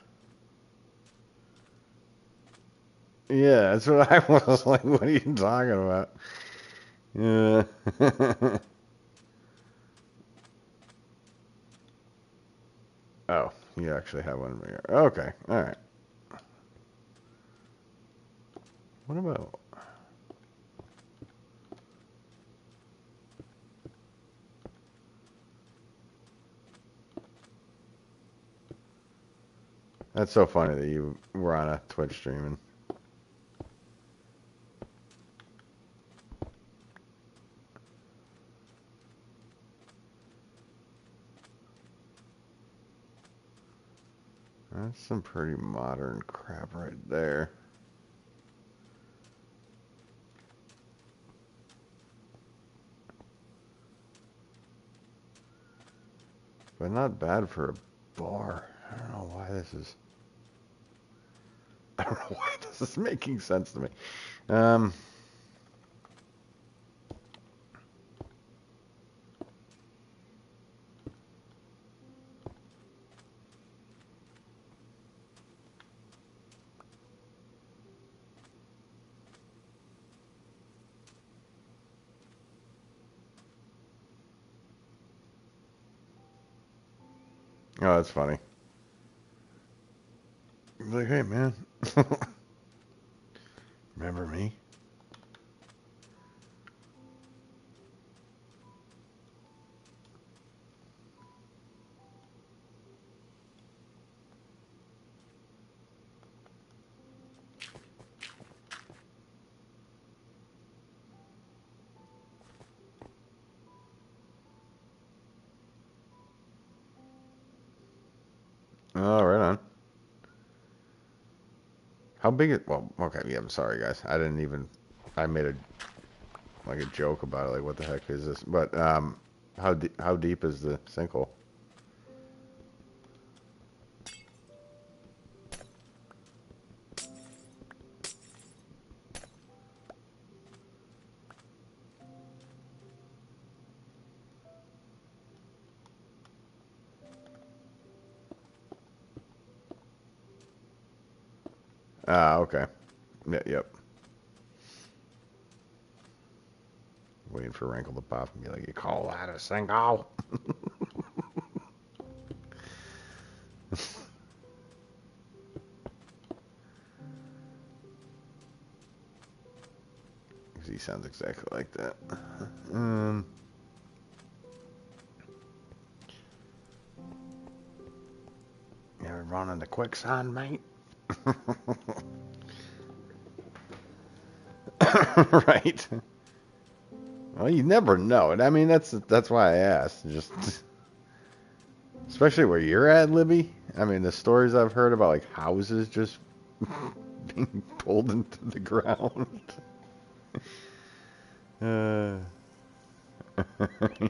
Yeah, that's what I was like. What are you talking about? Yeah. Oh, you actually have one here. Okay, all right. What about? That's so funny that you were on a Twitch streaming. That's some pretty modern crap right there. But not bad for a bar. I don't know why this is... I don't know why this is making sense to me. Oh, that's funny. He's like, hey, man. Remember me? Oh, right on. How big it... Well, okay, yeah, I'm sorry, guys. I didn't even... I made a joke about it, like, what the heck is this? But, how deep is the sinkhole? Ah, okay. Yeah, yep. Waiting for Wrinkle to pop and be like, you call that a sinkhole? Because he sounds exactly like that. You ever run into quicksand, mate? Right. Well, you never know. And I mean, that's why I asked. Just, especially where you're at, Libby. I mean, the stories I've heard about like houses just being pulled into the ground. Yeah,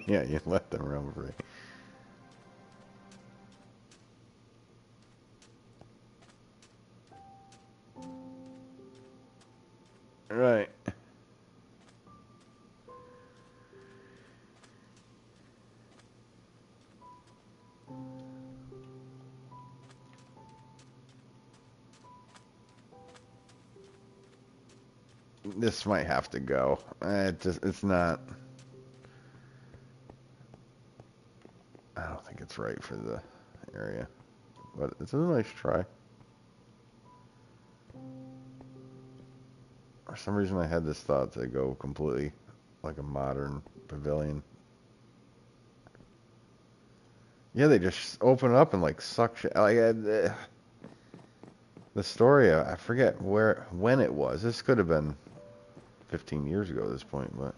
you let them roam free. Right. This might have to go. It's not. I don't think it's right for the area, but it's a nice try. For some reason, I had this thought to go completely like a modern pavilion. Yeah, they just open it up and like suck shit. Like the story, I forget when it was. This could have been 15 years ago at this point, but.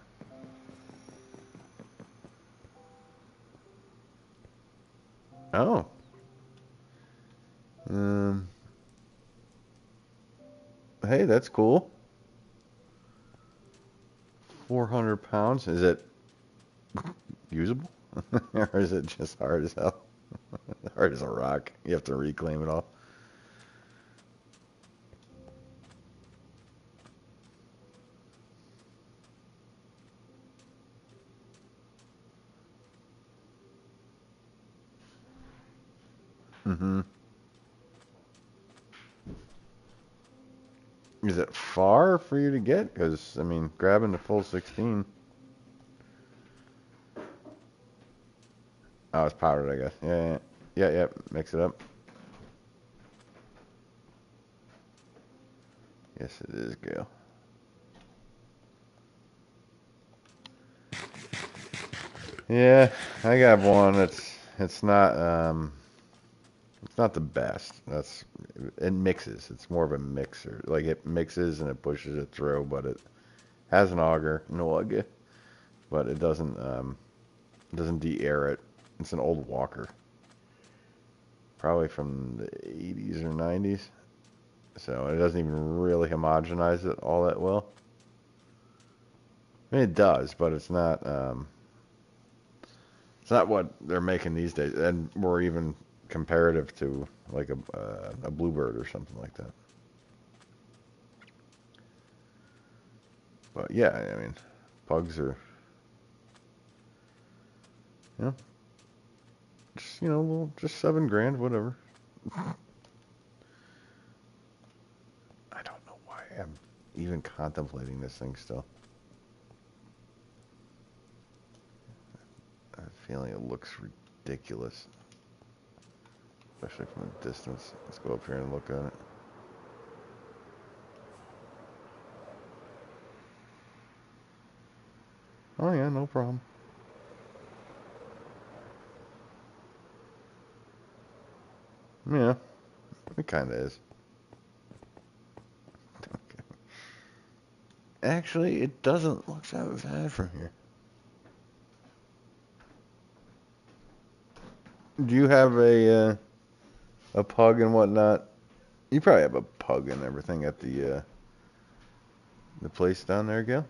Oh. Hey, that's cool. 400 pounds. Is it usable? Or is it just hard as hell? Hard as a rock. You have to reclaim it all. Mm-hmm. Is it far for you to get? Because, I mean, grabbing the full 16. Oh, it's powdered, I guess. Yeah, yeah, yeah. Mix it up. Yes, it is, Gail. Yeah, I got one. It's not the best. It mixes. It's more of a mixer. Like it mixes and it pushes it through, but it has an auger, no auger, but it doesn't de-air it. It's an old Walker. probably from the 80s or 90s. So it doesn't even really homogenize it all that well. I mean, it does, but it's not what they're making these days, and more even comparative to like a Bluebird or something like that. But yeah, I mean, pugs are, you know, just just $7 grand, whatever. I don't know why I'm even contemplating this thing still. I have a feeling it looks ridiculous, especially from a distance. Let's go up here and look at it. Oh yeah, no problem. Yeah, it kind of is. Okay. Actually, it doesn't look that bad from here. Do you have a pug and whatnot? You probably have a pug and everything at the place down there, Gil.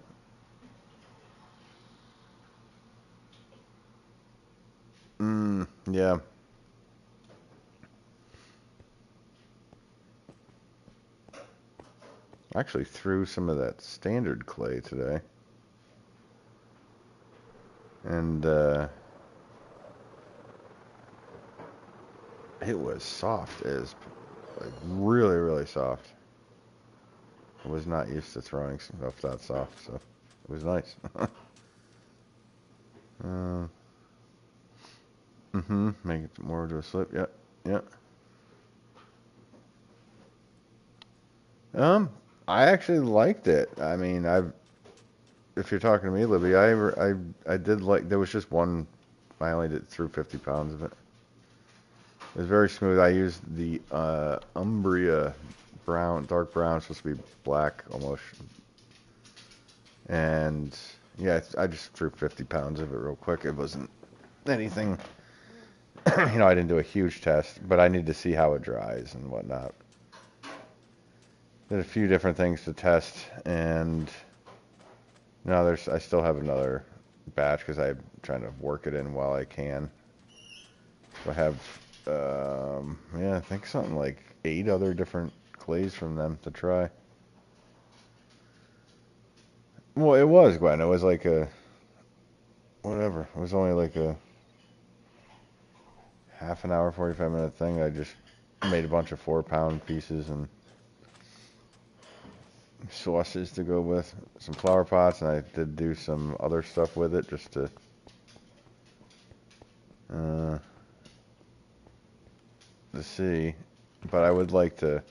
Yeah. I actually threw some of that standard clay today, and it was soft as, like, really, really soft. I was not used to throwing stuff that soft, so it was nice. uh, Make it more to a slip. Yeah, yeah. Um, I actually liked it. I mean, if you're talking to me, Libby, I did like. There was just one. I only threw 50 pounds of it. It was very smooth. I used the Umbria brown, dark brown, supposed to be black almost. And yeah, I just threw 50 pounds of it real quick. It wasn't anything, I didn't do a huge test, but I need to see how it dries and whatnot. Did a few different things to test, and now I still have another batch because I'm trying to work it in while I can. So I have, yeah, I think something like 8 other different clays from them to try. Well, it was, Gwen. It was like whatever. It was only like a half an hour, 45-minute thing. I just made a bunch of 4-pound pieces and sauces to go with, some flower pots, and I did do some other stuff with it just to see. But I would like to.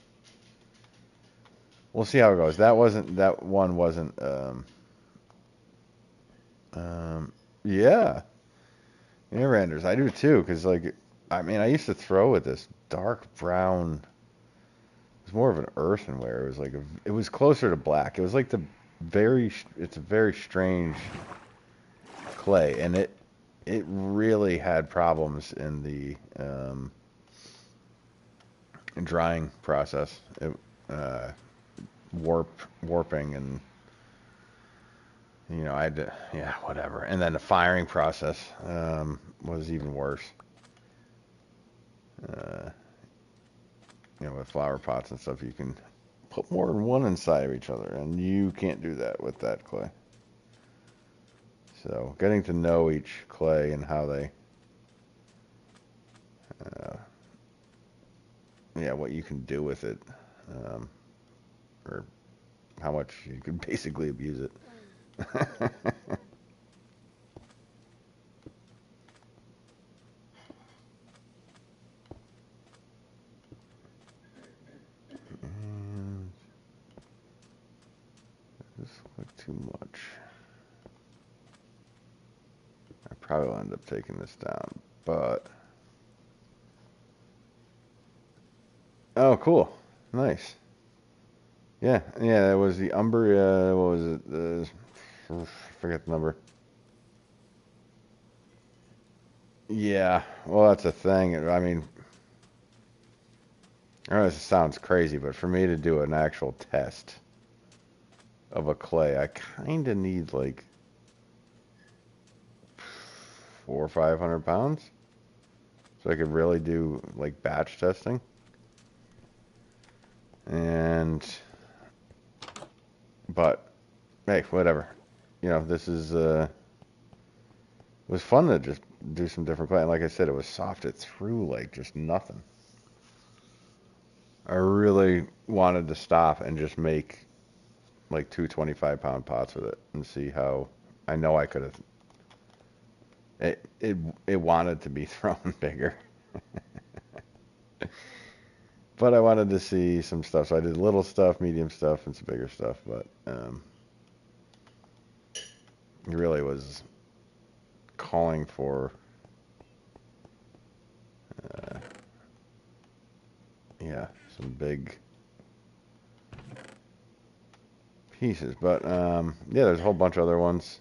We'll see how it goes. That one wasn't. Yeah, Randers. I do too, because like, I mean, I used to throw with this dark brown. It was more of an earthenware. It was like it was closer to black. It was like it's a very strange clay, and it really had problems in the drying process. It warping, and I had to, yeah, whatever. And then the firing process was even worse. Uh, with flower pots and stuff, you can put more than one inside of each other, and you can't do that with that clay. So getting to know each clay and how they, what you can do with it, or how much you can basically abuse it. And this look too much. I probably will end up taking this down, but oh, cool, nice. Yeah, yeah. It was the Umbria. What was it? Forget the number. Yeah, well, that's a thing. I mean, I know this sounds crazy, but for me to do an actual test of a clay, I kind of need like 400 or 500 pounds. So I could really do like batch testing. But hey, whatever. You know, this is it was fun to just do some different clay. And like I said, it was soft. It threw like just nothing. I really wanted to stop and just make like two 25-pound pots with it and see how. I know I could have. It wanted to be thrown bigger. But I wanted to see some stuff, so I did little stuff, medium stuff, and some bigger stuff. But it really was calling for, yeah, some big pieces. But yeah, there's a whole bunch of other ones.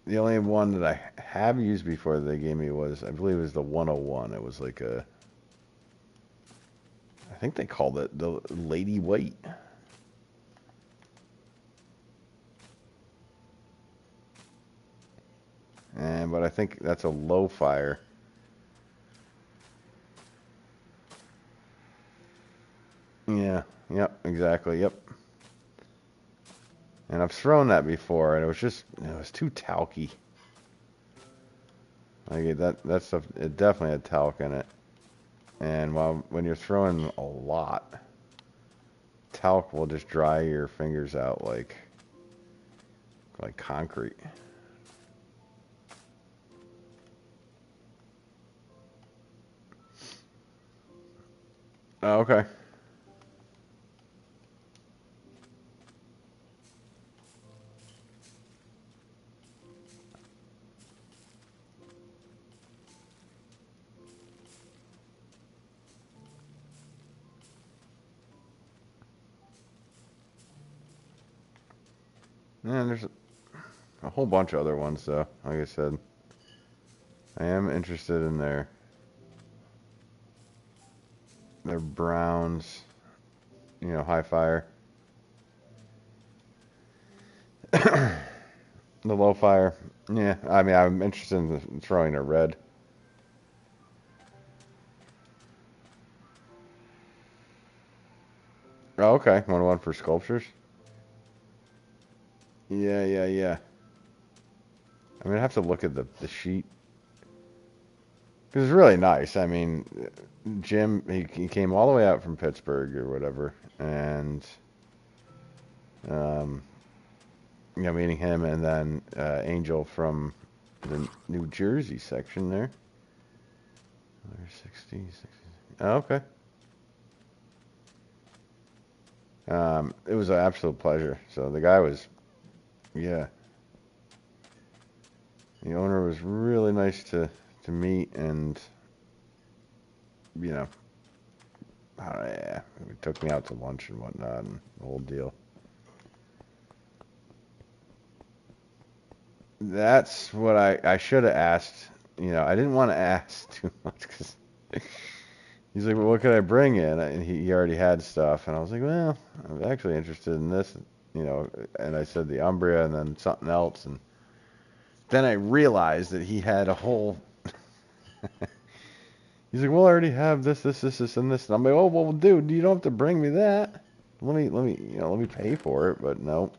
The only one that I have used before that they gave me was, I believe it was the 101. It was like a, I think they called it the Lady White. But I think that's a low fire. Yeah, yep, exactly, yep. And I've thrown that before, and it was just, it was too talky. Like that stuff, it definitely had talc in it. And when you're throwing a lot, talc will just dry your fingers out like concrete. Oh, okay. And there's a whole bunch of other ones, though. Like I said, I am interested in their browns, you know, high fire. The low fire, yeah. I mean, I'm interested in throwing a red. Oh, okay. 101 for sculptures. Yeah, yeah, yeah. I mean, I have to look at the sheet. Because it's really nice. I mean, Jim, he came all the way out from Pittsburgh or whatever. And, um, you know, meeting him and then Angel from the New Jersey section there. 60, 60. Oh, okay. It was an absolute pleasure. So the guy was, yeah. The owner was really nice to meet, and you know, yeah, he took me out to lunch and whatnot, and the whole deal. That's what I should have asked. You know, I didn't want to ask too much because he's like, "Well, what could I bring in?" And he already had stuff, and I was like, "Well, I'm actually interested in this." You know, and I said the Umbria and then something else, and then I realized that he had a whole. He's like, "Well, I already have this, this, this, this, and this." And I'm like, "Oh, well, dude, you don't have to bring me that. Let me pay for it." But no.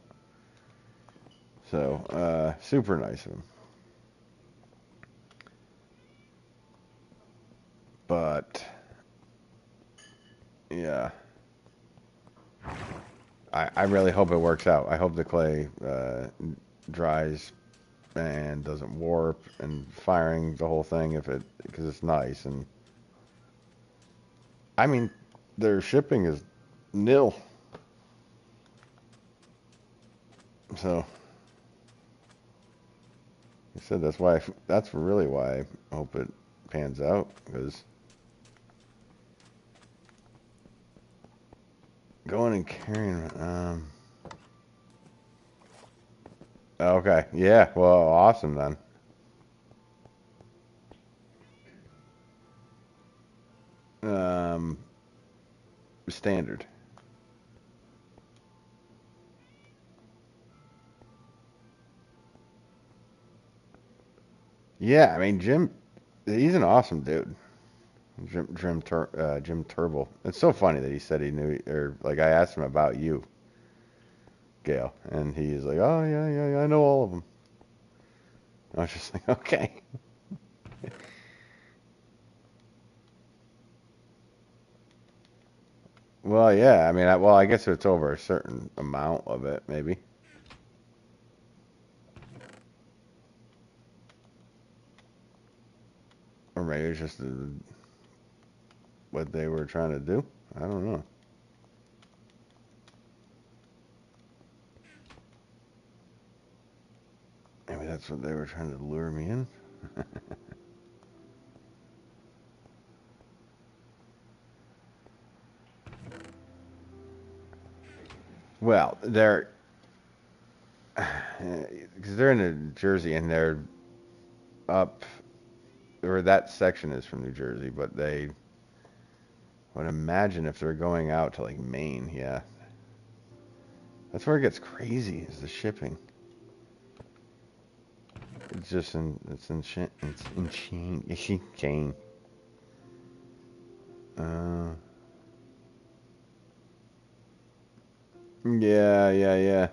So, super nice of him. But yeah, I really hope it works out. I hope the clay dries and doesn't warp and firing the whole thing because it's nice. And I mean, their shipping is nil. So I said that's really why I hope it pans out, because going and carrying. Okay, yeah, well, awesome then. standard. Yeah, I mean Jim, he's an awesome dude. Jim Turble. It's so funny that he said he knew, or like I asked him about you, Gail, and he's like, "Oh yeah, yeah, yeah, I know all of them." I was just like, "Okay." Well, yeah, I mean, I guess it's over a certain amount of it, maybe, or maybe it's just what they were trying to do. I don't know. Maybe that's what they were trying to lure me in. Well, they're because they're in New Jersey and they're up, or that section is from New Jersey, but they would imagine if they're going out to like Maine, yeah, that's where it gets crazy is the shipping. It's just it's insane. Uh, yeah, yeah, yeah.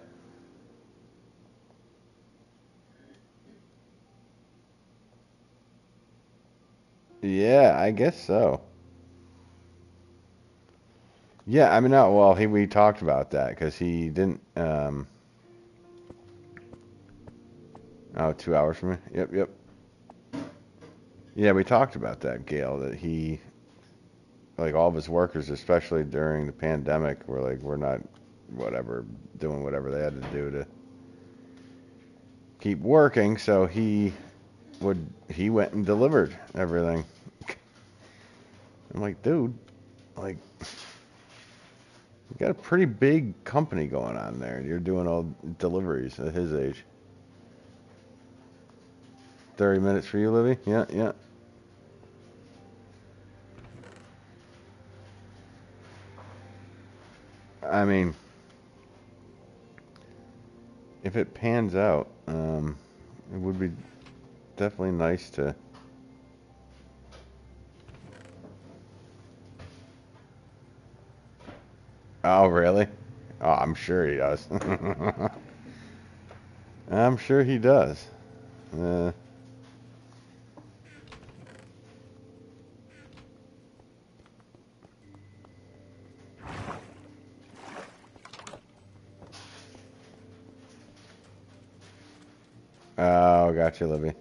Yeah, I guess so. Yeah, I mean, no, well, we talked about that because he didn't. Oh, 2 hours from me. Yep, yep. Yeah, we talked about that, Gail. That he, like, all of his workers, especially during the pandemic, were like, we're not, whatever, doing whatever they had to do to keep working. So he went and delivered everything. I'm like, dude, like, you got a pretty big company going on there, and you're doing all deliveries at his age. 30 minutes for you, Livy? Yeah, yeah. I mean, if it pans out, it would be definitely nice to. Oh, really? Oh, I'm sure he does. I'm sure he does. Uh, oh, gotcha, Livy.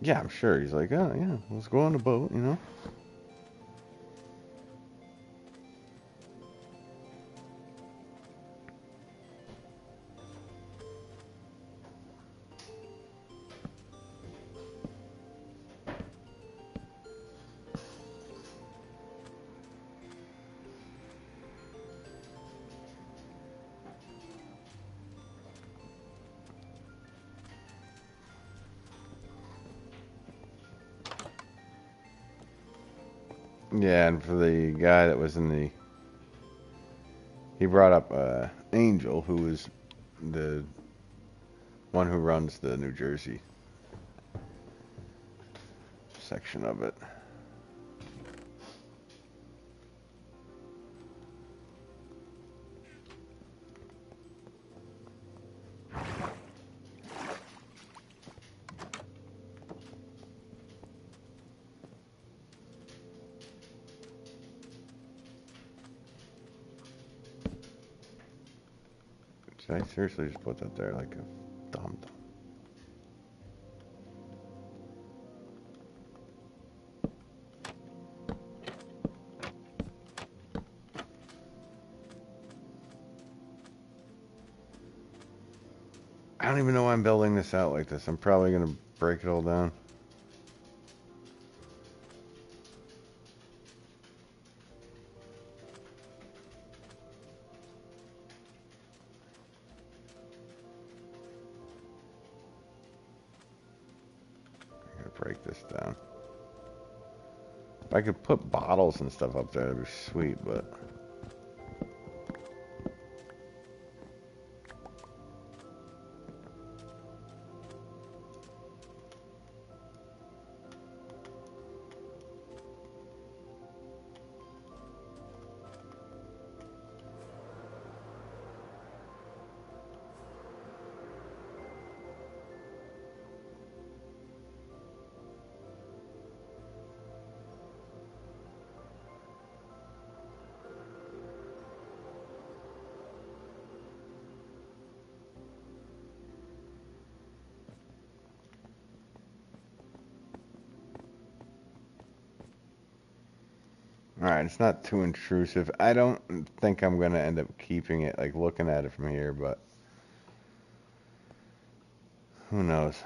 Yeah, I'm sure he's like, oh yeah, let's go on the boat, you know. Yeah, and for the guy that was in the, he brought up Angel, who is the one who runs the New Jersey section of it. Did I seriously just put that there like a dumb? I don't even know why I'm building this out like this. I'm probably gonna break it all down. If I could put bottles and stuff up there, that'd be sweet, but... Alright, it's not too intrusive. I don't think I'm going to end up keeping it, like, looking at it from here, but... Who knows?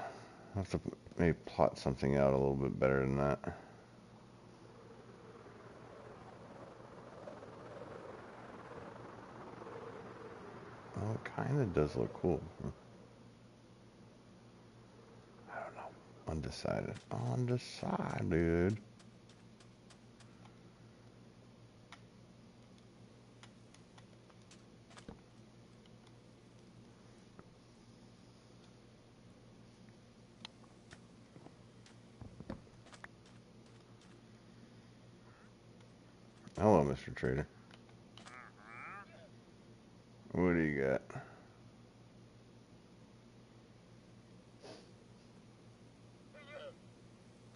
I'll have to maybe plot something out a little bit better than that. Oh, it kind of does look cool. I don't know. Undecided. Undecided. Hello, Mr. Trader. What do you got?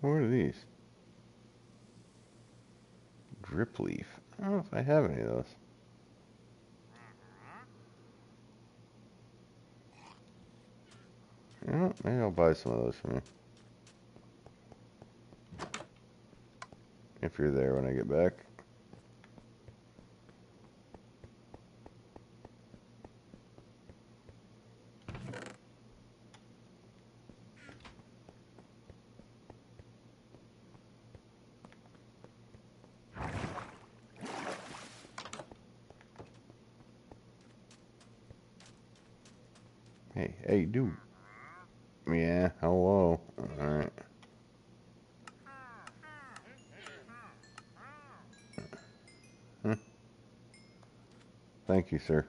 What are these? Drip leaf. I don't know if I have any of those. You know, maybe I'll buy some of those from you. If you're there when I get back. Hey, dude. Yeah, hello. Alright. Huh. Thank you, sir.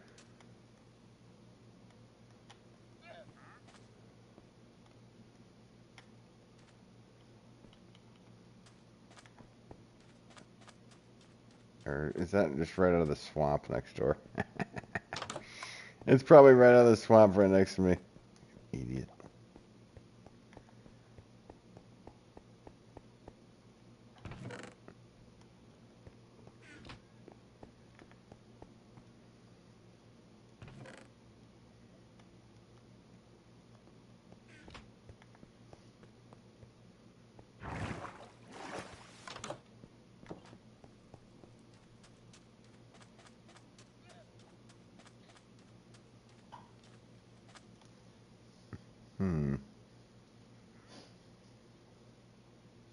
Or is that just right out of the swamp next door? It's probably right out of the swamp right next to me. Idiot.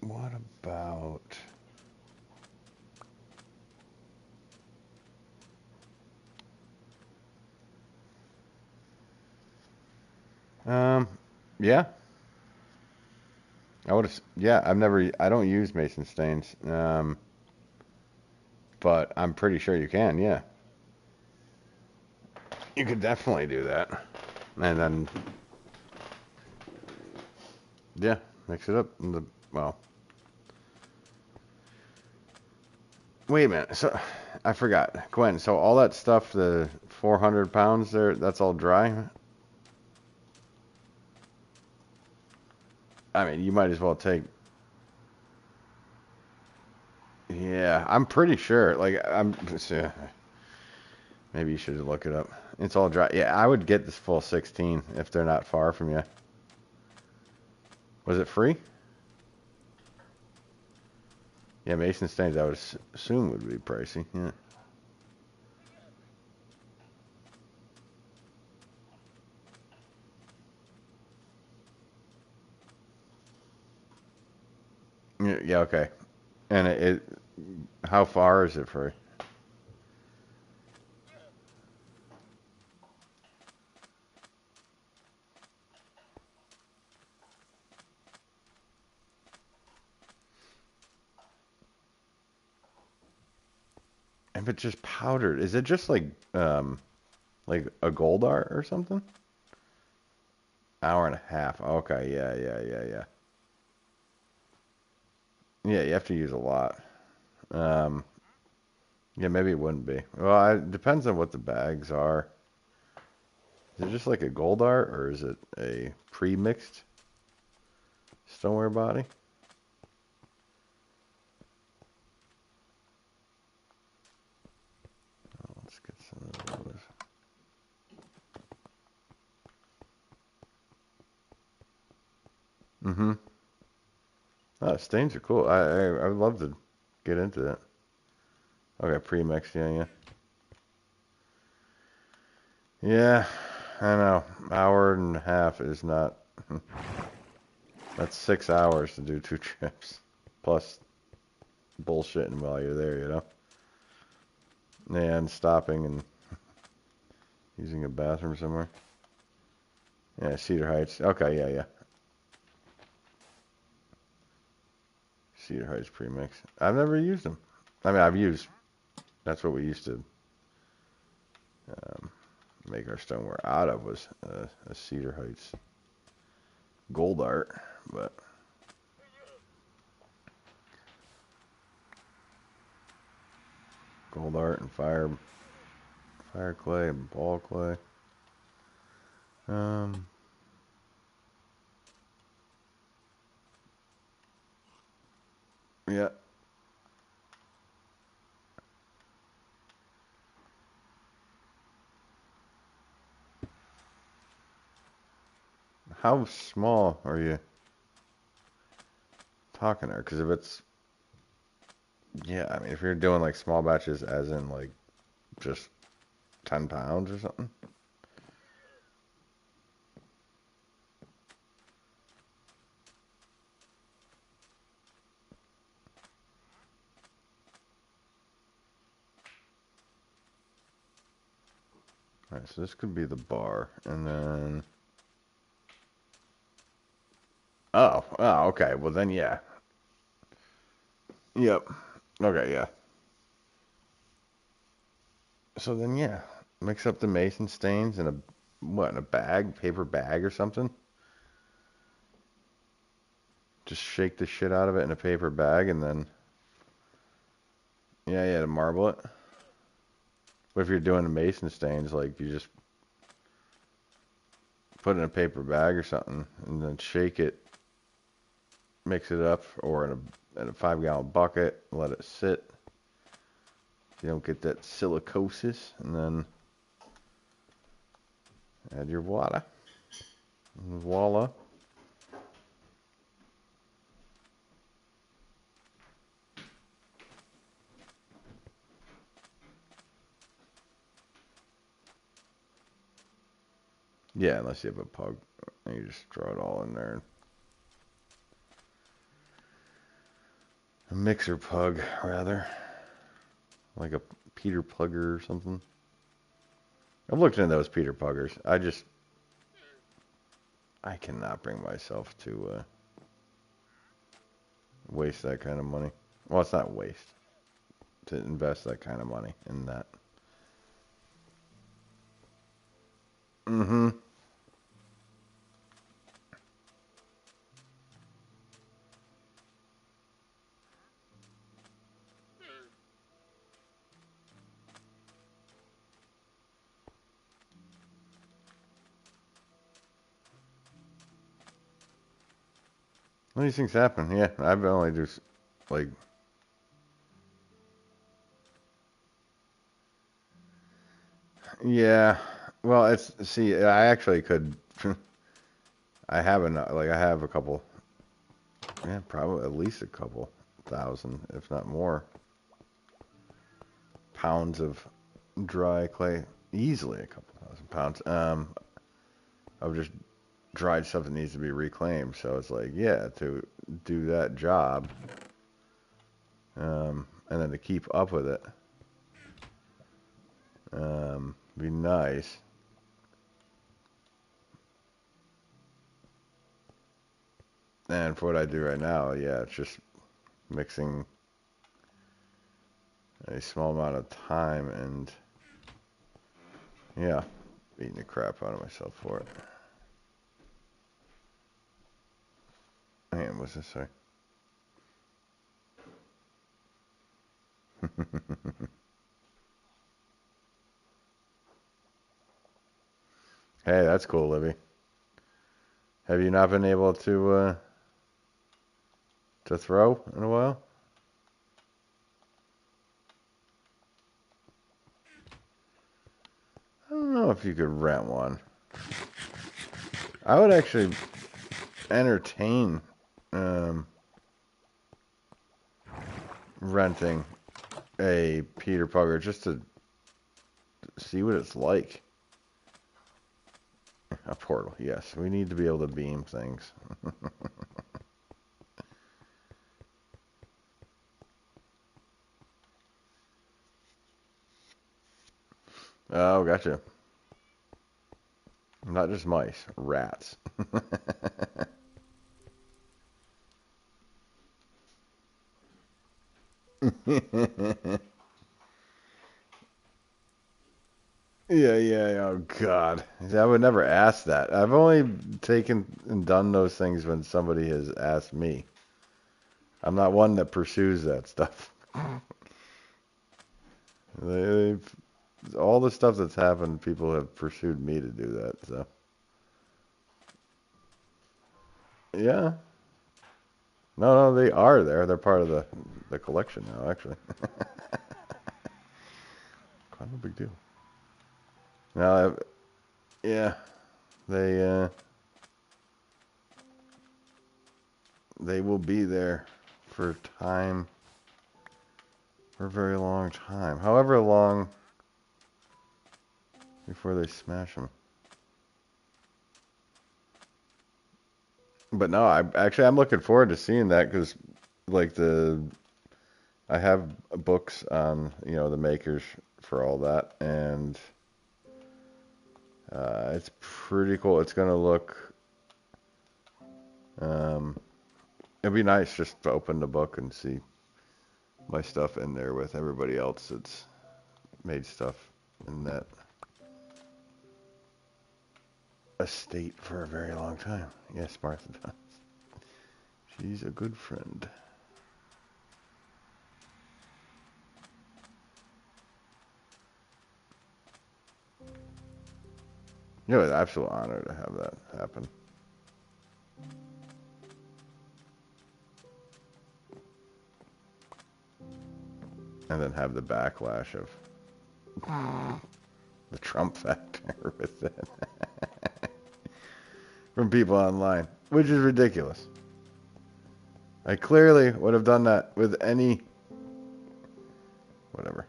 What about... yeah. I would have... Yeah, I don't use mason stains. But I'm pretty sure you can, yeah. You could definitely do that. And then... Yeah, mix it up. Well... Wait a minute. So, I forgot. Gwen, so all that stuff, the 400 pounds there, that's all dry? I mean, you might as well take... Yeah, I'm pretty sure. Like, yeah, maybe you should look it up. It's all dry. Yeah, I would get this full 16 if they're not far from you. Was it free? Yeah, mason stains I would assume would be pricey. Yeah. Yeah, okay. And how far is it free? If it's just powdered, is it just like a gold art or something? Hour and a half. Okay, yeah. Yeah, you have to use a lot. Um, yeah, maybe it wouldn't be. Well, it depends on what the bags are. Is it just like a gold art, or is it a pre-mixed stoneware body? Oh, let's get some of those. Mm-hmm. Oh, stains are cool. I would love to get into that. Okay, pre-mixed, yeah. Yeah, I know. Hour and a half is not. That's 6 hours to do 2 trips. Plus bullshitting while you're there, you know? And stopping and using a bathroom somewhere. Yeah, Cedar Heights. Okay, yeah. Cedar Heights premix. I've never used them. I mean, I've used. That's what we used to make our stoneware out of, was a Cedar Heights gold art, but gold art and fire clay and ball clay. Um, yeah. How small are you talking there? Because if it's, yeah, I mean, if you're doing like small batches, as in like just 10 pounds or something. All right, so this could be the bar, and then. Oh, okay. Well then, yeah. Yep. Okay, yeah. So then, yeah, mix up the mason stains in a bag, paper bag or something. Just shake the shit out of it in a paper bag, and then, yeah, to marble it. But if you're doing the mason stains, like you just put it in a paper bag or something, and then shake it, mix it up, or in a 5-gallon bucket, let it sit. You don't get that silicosis, and then add your water. And voila. Yeah, unless you have a pug, and you just throw it all in there. A mixer pug, rather. Like a Peter Pugger or something. I've looked into those Peter Puggers. I cannot bring myself to waste that kind of money. Well, it's not waste. To invest that kind of money in that. Mm-hmm. Well, these things happen. Yeah, I've only just, like, yeah. Well, see, I actually could, I have a couple, yeah, probably at least a couple thousand, if not more, pounds of dry clay. Easily a couple thousand pounds. Of just dried stuff that needs to be reclaimed. So it's like, yeah, to do that job, and then to keep up with it, be nice. And for what I do right now, yeah, it's just mixing a small amount of time, and yeah, beating the crap out of myself for it. Man, what's this say? Hey, that's cool, Libby. Have you not been able to throw in a while? I don't know if you could rent one. I would actually entertain renting a Peter Pugger just to see what it's like. A portal, yes. We need to be able to beam things. Oh, gotcha. Not just mice, rats. Yeah, oh God. I would never ask that. I've only taken and done those things when somebody has asked me. I'm not one that pursues that stuff. They've, all the stuff that's happened, people have pursued me to do that, so. Yeah. No, they are there. They're part of the collection now, actually. Quite a big deal. Now, yeah, they they will be there for time, for a very long time. However long before they smash them. But no, I'm looking forward to seeing that because, like I have books on the makers for all that, and it's pretty cool. It's gonna look. It'd be nice just to open the book and see my stuff in there with everybody else that's made stuff in that estate for a very long time. Yes, Martha does. She's a good friend. It was an absolute honor to have that happen. And then have the backlash of the Trump factor with it from people online, which is ridiculous. I clearly would have done that with any, whatever.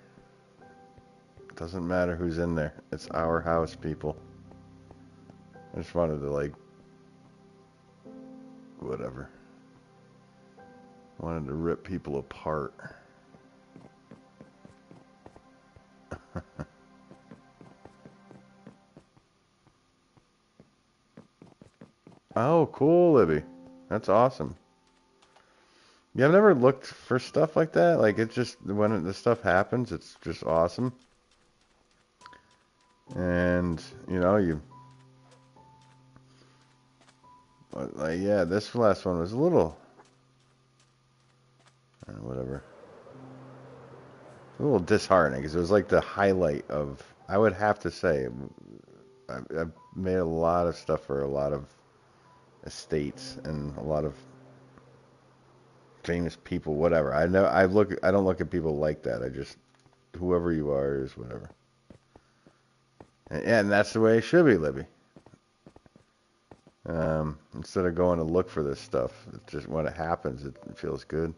It doesn't matter who's in there. It's our house, people. I just wanted to, like, whatever. I wanted to rip people apart. Oh, cool, Libby. That's awesome. Yeah, I've never looked for stuff like that. Like, it's just, when this stuff happens, it's just awesome. And, like, yeah, this last one was a little, whatever. A little disheartening, because it was like the highlight of, I would have to say, I've made a lot of stuff for a lot of estates and a lot of famous people, whatever. I don't look at people like that. I just, whoever you are is whatever. And that's the way it should be, Libby. Instead of going to look for this stuff, it just when it happens, it feels good.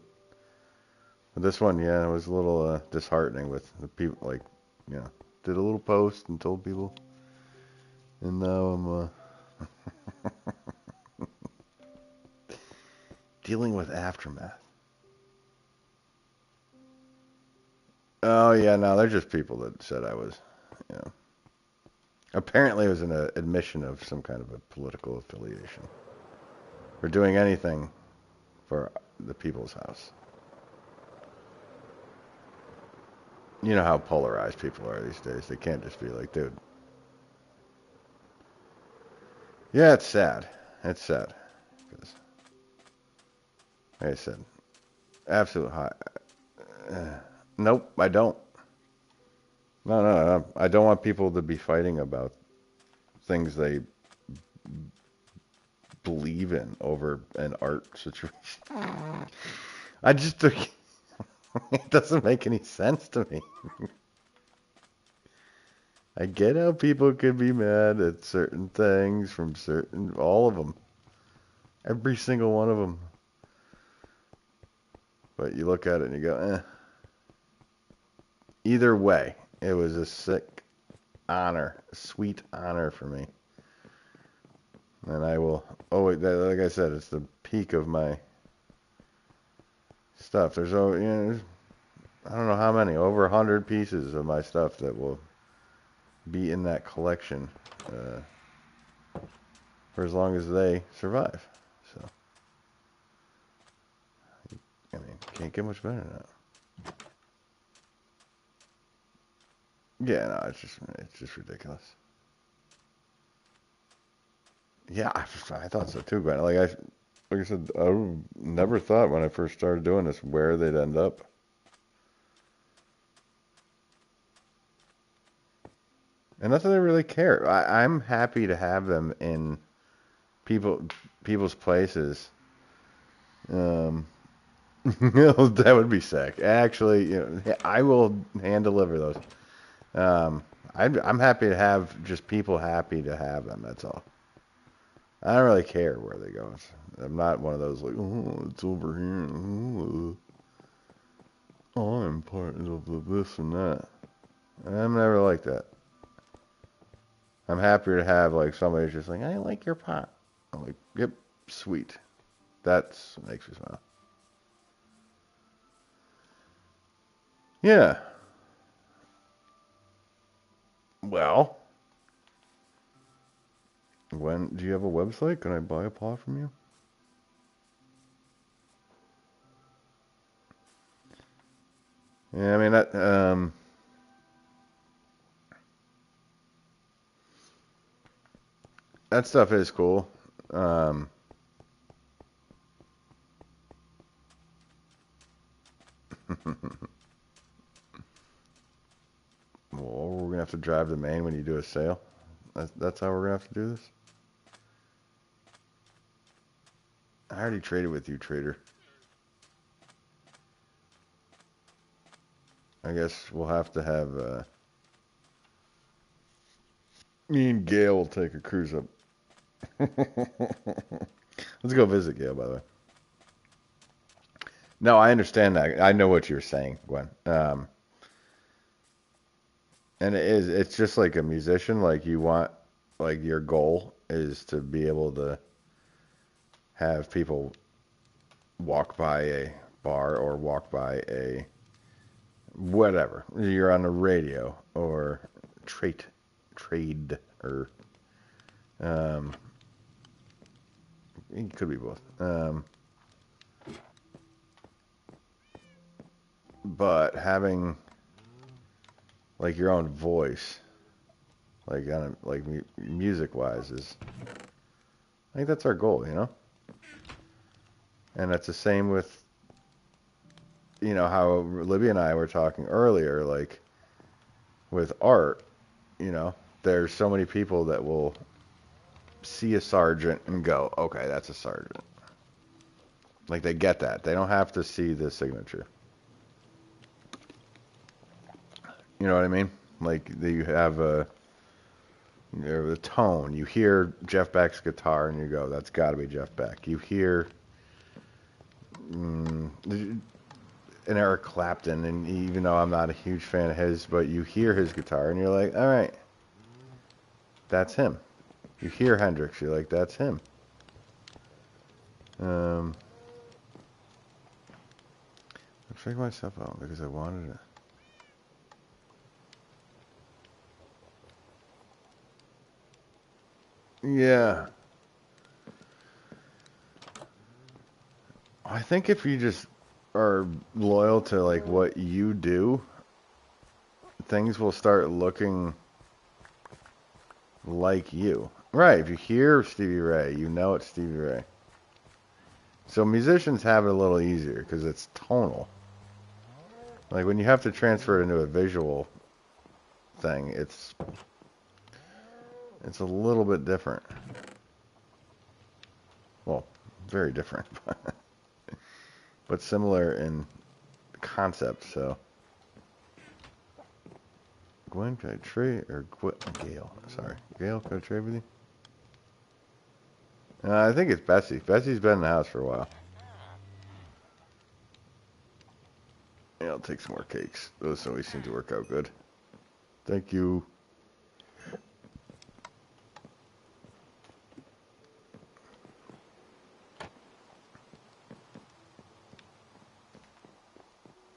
But this one, yeah, it was a little disheartening with the people, like, did a little post and told people, and now I'm dealing with aftermath. Oh yeah, no, they're just people that said I was, Apparently, it was an admission of some kind of a political affiliation. Or doing anything for the people's house. You know how polarized people are these days. They can't just be like, dude. Yeah, it's sad. It's sad. 'Cause, like I said, absolute high. Nope, I don't. No. I don't want people to be fighting about things they believe in over an art situation. I just think it doesn't make any sense to me. I get how people could be mad at certain things from all of them. Every single one of them. But you look at it and you go, eh. Either way, it was a sick honor, a sweet honor for me. And I will, like I said, it's the peak of my stuff. There's, I don't know how many, over 100 pieces of my stuff that will be in that collection for as long as they survive. So, I mean, can't get much better than that. Yeah, no, it's just ridiculous. Yeah, I thought so too, Gwen. Like I said, I never thought when I first started doing this where they'd end up. And not that I really care. I'm happy to have them in people's places. That would be sick. Actually, I will hand deliver those. I'm happy to have just people happy to have them. That's all. I don't really care where they go. I'm not one of those like, oh, it's over here. Oh, I'm part of this and that. I'm never like that. I'm happier to have like somebody just like, I like your pot. I'm like, yep, sweet. That's what makes me smile. Yeah. Well, when do you have a website? Can I buy a pot from you? Yeah, I mean that stuff is cool. Um, well, we're gonna have to drive to Maine when you do a sale. That's how we're gonna have to do this. I already traded with you, trader. I guess we'll have to have me and Gail will take a cruise up. Let's go visit Gail, by the way. No, I understand that. I know what you're saying, Gwen. And it's just like a musician, like you want, like your goal is to be able to have people walk by a bar or walk by a whatever. You're on the radio or trade or um, it could be both. But having like your own voice, like on a, like music wise, is I think that's our goal, you know. And that's the same with how Libby and I were talking earlier, like with art, there's so many people that will see a sergeant and go, okay, that's a sergeant. Like they get that. They don't have to see the signature. You know what I mean? Like you have the tone. You hear Jeff Beck's guitar and you go, that's got to be Jeff Beck. You hear an Eric Clapton, and even though I'm not a huge fan of his, but you hear his guitar and you're like, all right, that's him. You hear Hendrix, you're like, that's him. I'm checking myself out because I wanted it. Yeah. I think if you just are loyal to like what you do, things will start looking like you. Right, if you hear Stevie Ray, you know it's Stevie Ray. So musicians have it a little easier because it's tonal. Like when you have to transfer it into a visual thing, it's a little bit different. Well, very different, but similar in concept. So, Gwen, can I trade or Gail? Sorry, Gail, can I trade with you? I think it's Bessie. Bessie's been in the house for a while. Yeah, I'll take some more cakes. Those always seem to work out good. Thank you.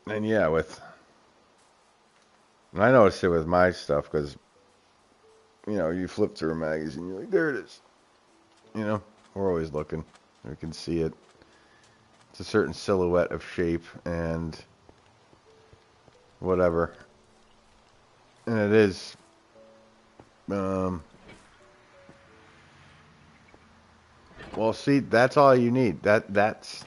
And yeah, I noticed it with my stuff because, you flip through a magazine, you're like, there it is. We're always looking. We can see it. It's a certain silhouette of shape and whatever. And it is, well, see, that's all you need. That's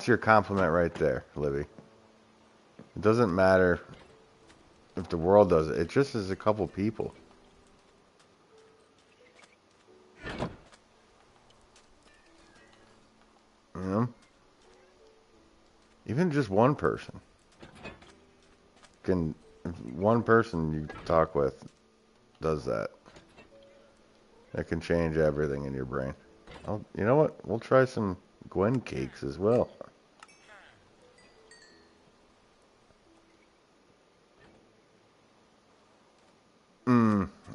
your compliment right there, Libby. It doesn't matter if the world does it. It just is a couple people. Even just one person can. One person you talk with does that. That can change everything in your brain. You know what? We'll try some Gwen cakes as well.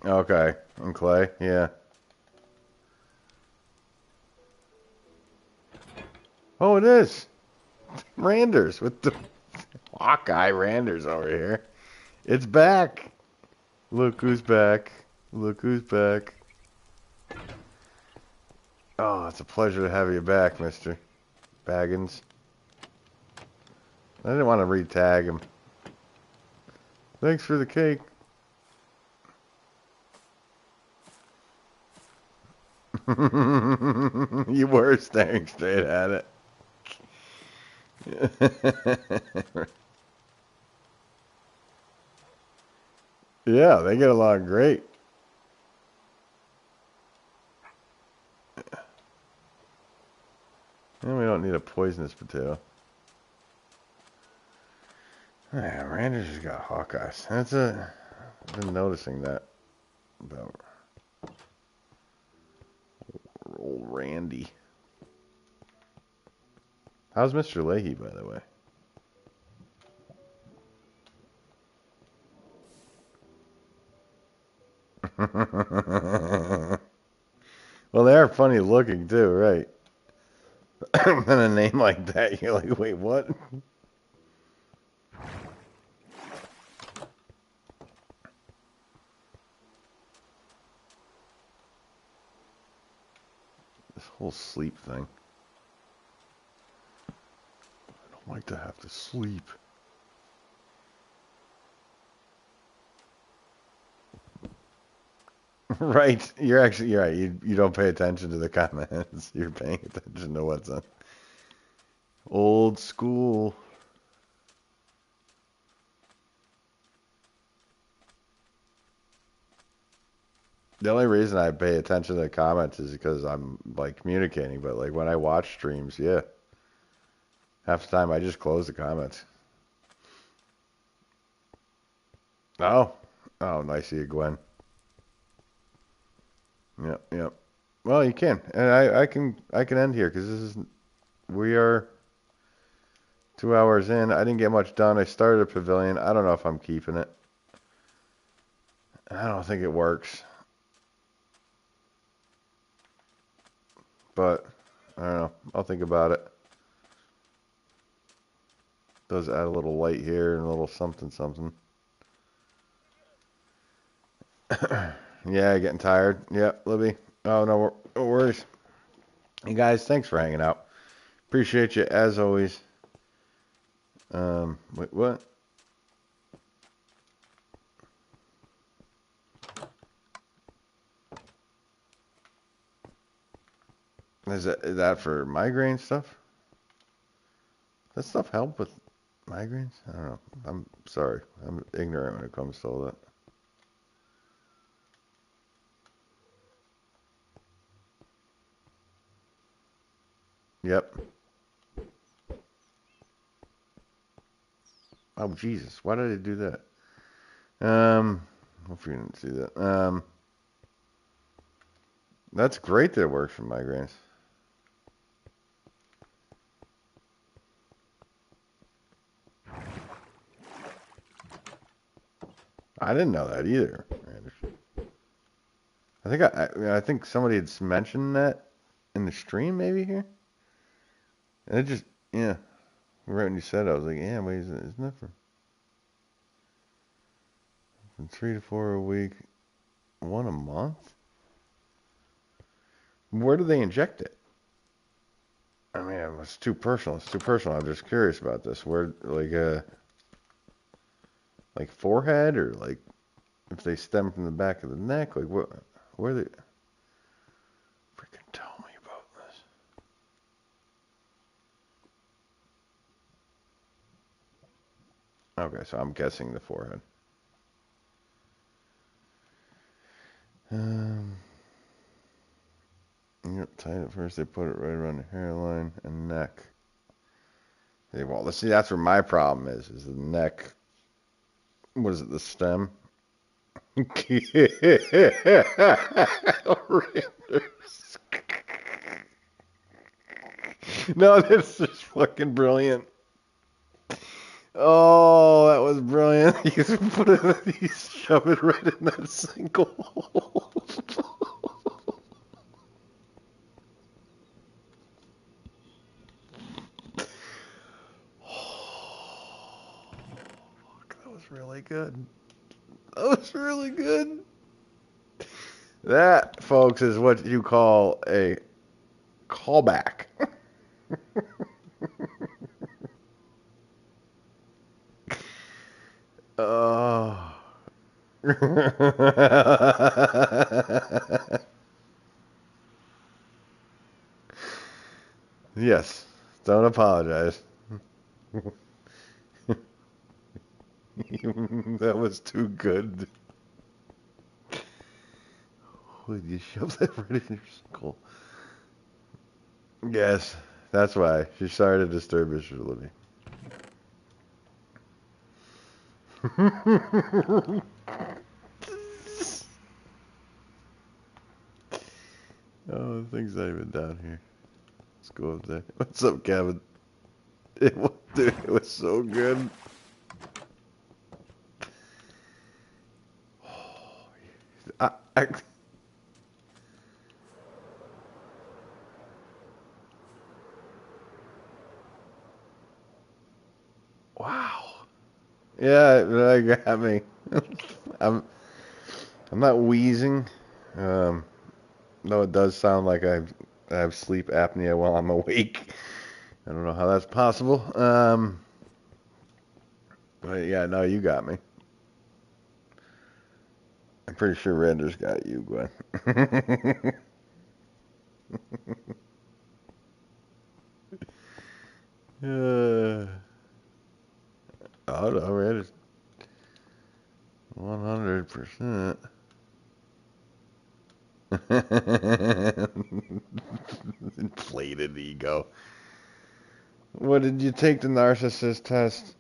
Okay. And clay, yeah. Oh, it is. Randers with the Hawkeye Randers over here. It's back. Look who's back. Look who's back. Oh, it's a pleasure to have you back, Mr. Baggins. I didn't want to re-tag him. Thanks for the cake. You were staring straight at it. Yeah, they get along great. And we don't need a poisonous potato. Yeah, Randers has got Hawkeyes. I've been noticing that about old Randy. How's Mr. Leahy, by the way? Well, they are funny looking too, right? And a name like that, you're like, wait, what? This whole sleep thing. I don't like to have to sleep. Right, you're right. You don't pay attention to the comments. You're paying attention to what's on. Old school. The only reason I pay attention to the comments is because I'm like communicating, but like when I watch streams, yeah. Half the time I just close the comments. Oh. Oh, nice of you, Gwen. Yep. Well, you can. And I can end here because we are 2 hours in. I didn't get much done. I started a pavilion. I don't know if I'm keeping it. I don't think it works. But I don't know. I'll think about it. Does add a little light here and a little something. Yeah, getting tired. Yeah, Libby. Oh, no worries. Hey, guys, thanks for hanging out. Appreciate you, as always. Wait, what? Is that for migraine stuff? Does that stuff help with migraines? I don't know. I'm sorry. I'm ignorant when it comes to all that. Yep. Oh, Jesus. Why did I do that? Hope you didn't see that. That's great that it works for migraines. I didn't know that either. I think somebody had mentioned that in the stream maybe here. And it just, yeah. Right when you said it, I was like, yeah, wait, isn't that from 3 to 4 a week, 1 a month? Where do they inject it? I mean, it's too personal. It's too personal. I'm just curious about this. Where, like forehead, or like if they stem from the back of the neck, like what? Where they? Freaking tell me about this. Okay, so I'm guessing the forehead. Yep, tight at first. They put it right around the hairline and neck. Well, let's see. That's where my problem is the neck. What is it? The stem. No, that's just fucking brilliant. Oh, that was brilliant. You shove it right in that sinkhole. That was really good. That was really good. That, folks, is what you call a callback. Oh. Yes. Don't apologize. That was too good. Would you shove that right in your skull? Yes, that's why. She's sorry to disturb you, Libby. Oh, the thing's not even down here. Let's go up there. What's up, Kevin? Dude, it was so good. I, wow. Yeah, that got me. I'm not wheezing. Though it does sound like I have sleep apnea while I'm awake. I don't know how that's possible. But yeah, no, you got me. I'm pretty sure Rander's got you, Gwen. Oh no, Rander's 100%. Inflated ego. What did you take the narcissist test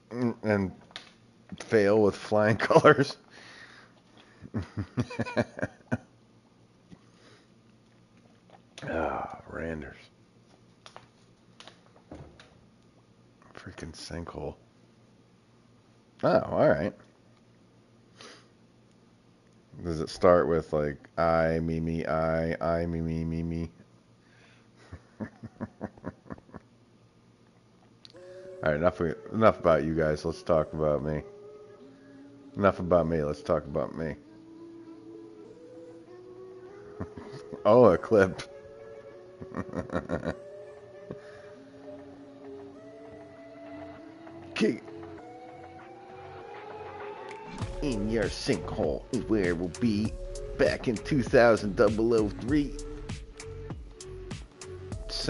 and fail with flying colors? Randers. Freaking sinkhole. Oh, alright. Does it start with like I, me, I, me? Alright, enough about you guys. Let's talk about me. Enough about me. Let's talk about me. Oh, a clip. Kick. In your sinkhole is where we'll be back in 2003.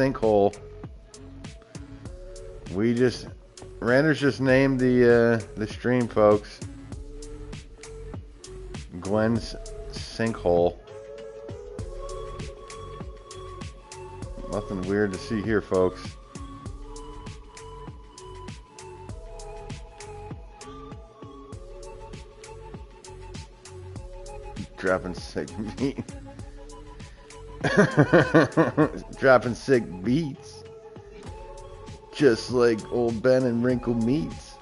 sinkhole. Rander's just named the stream, folks. Gwen's sinkhole. Nothing weird to see here, folks. Dropping sick beat. Dropping sick beats. Just like Old Ben and Wrinkle meats.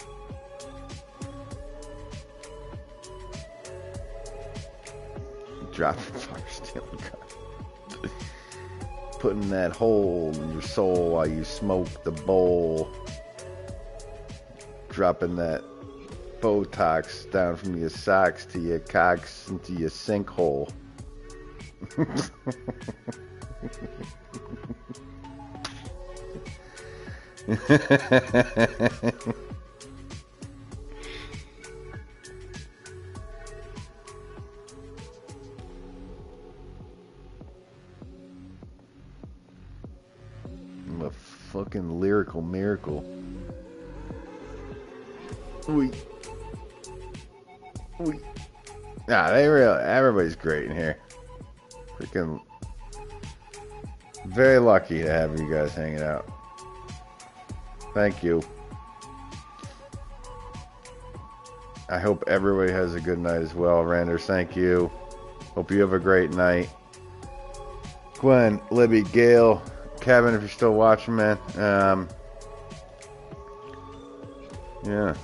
Dropping fire stealing gun. Putting that hole in your soul while you smoke the bowl. Dropping that Botox down from your socks to your cocks into your sinkhole. I'm a fucking lyrical miracle. Nah, everybody's great in here. Freaking very lucky to have you guys hanging out. Thank you. I hope everybody has a good night as well. Randers, thank you. Hope you have a great night. Gwen, Libby, Gail, Kevin, if you're still watching, man. Yeah.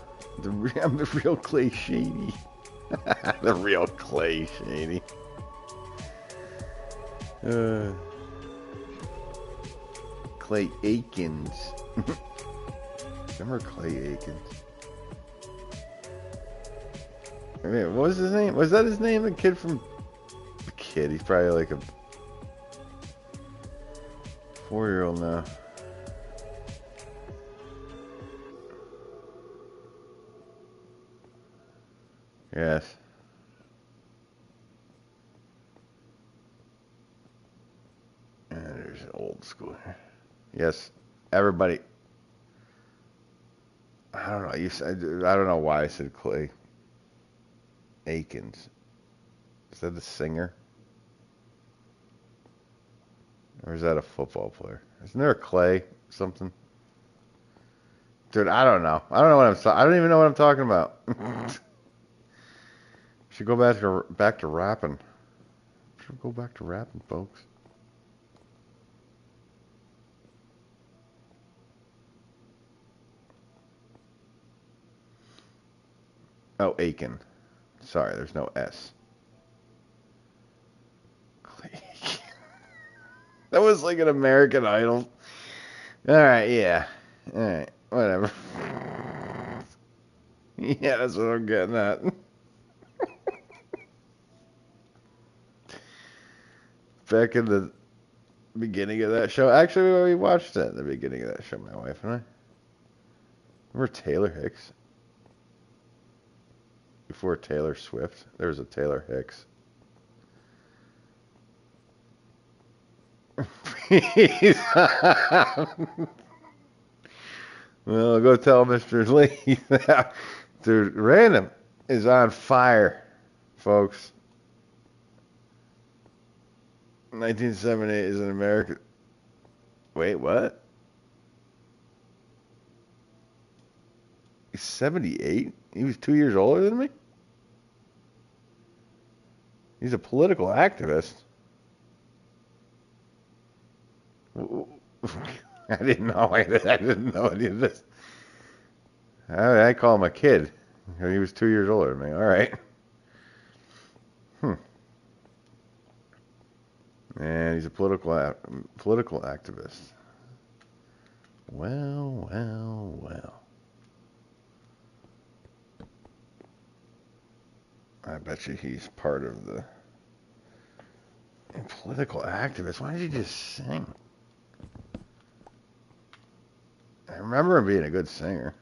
I'm the real Clay Shady. The real Clay Shady. Clay Aikens. Remember Clay Aikens? I mean, what was his name? Was that his name? The kid from... The kid, he's probably like a 4-year-old now. Yes. And there's old school here. Yes, everybody. I don't know. I don't know why I said Clay Aikens. Is that the singer? Or is that a football player? Isn't there a Clay something? Dude, I don't know. I don't even know what I'm talking about. Should go back to rapping. Should go back to rapping, folks. Oh, Aiken. Sorry, there's no S. That was like an American Idol. Alright, yeah. Alright, whatever. Yeah, that's what I'm getting at. Back in the beginning of that show. Actually, we watched that at the beginning of that show, my wife and I. Remember Taylor Hicks? Before Taylor Swift, there was a Taylor Hicks. Well, go tell Mr. Lee. Dude, Random is on fire, folks. 1978 is an American. Wait, what? He's 78? He was 2 years older than me? He's a political activist. I didn't know. I didn't know any of this. I call him a kid. He was 2 years older than me. All right. And he's a political activist. Well, well, well. I bet you he's part of the political activist. Why did he just sing? I remember him being a good singer.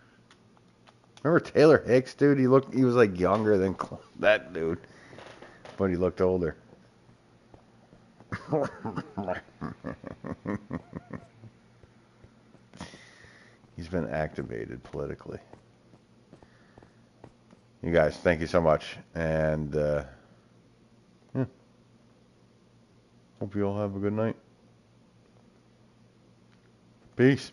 Remember Taylor Hicks, dude? He was like younger than that dude, but he looked older. He's been activated politically. You guys, thank you so much. And, yeah. Hope you all have a good night. Peace.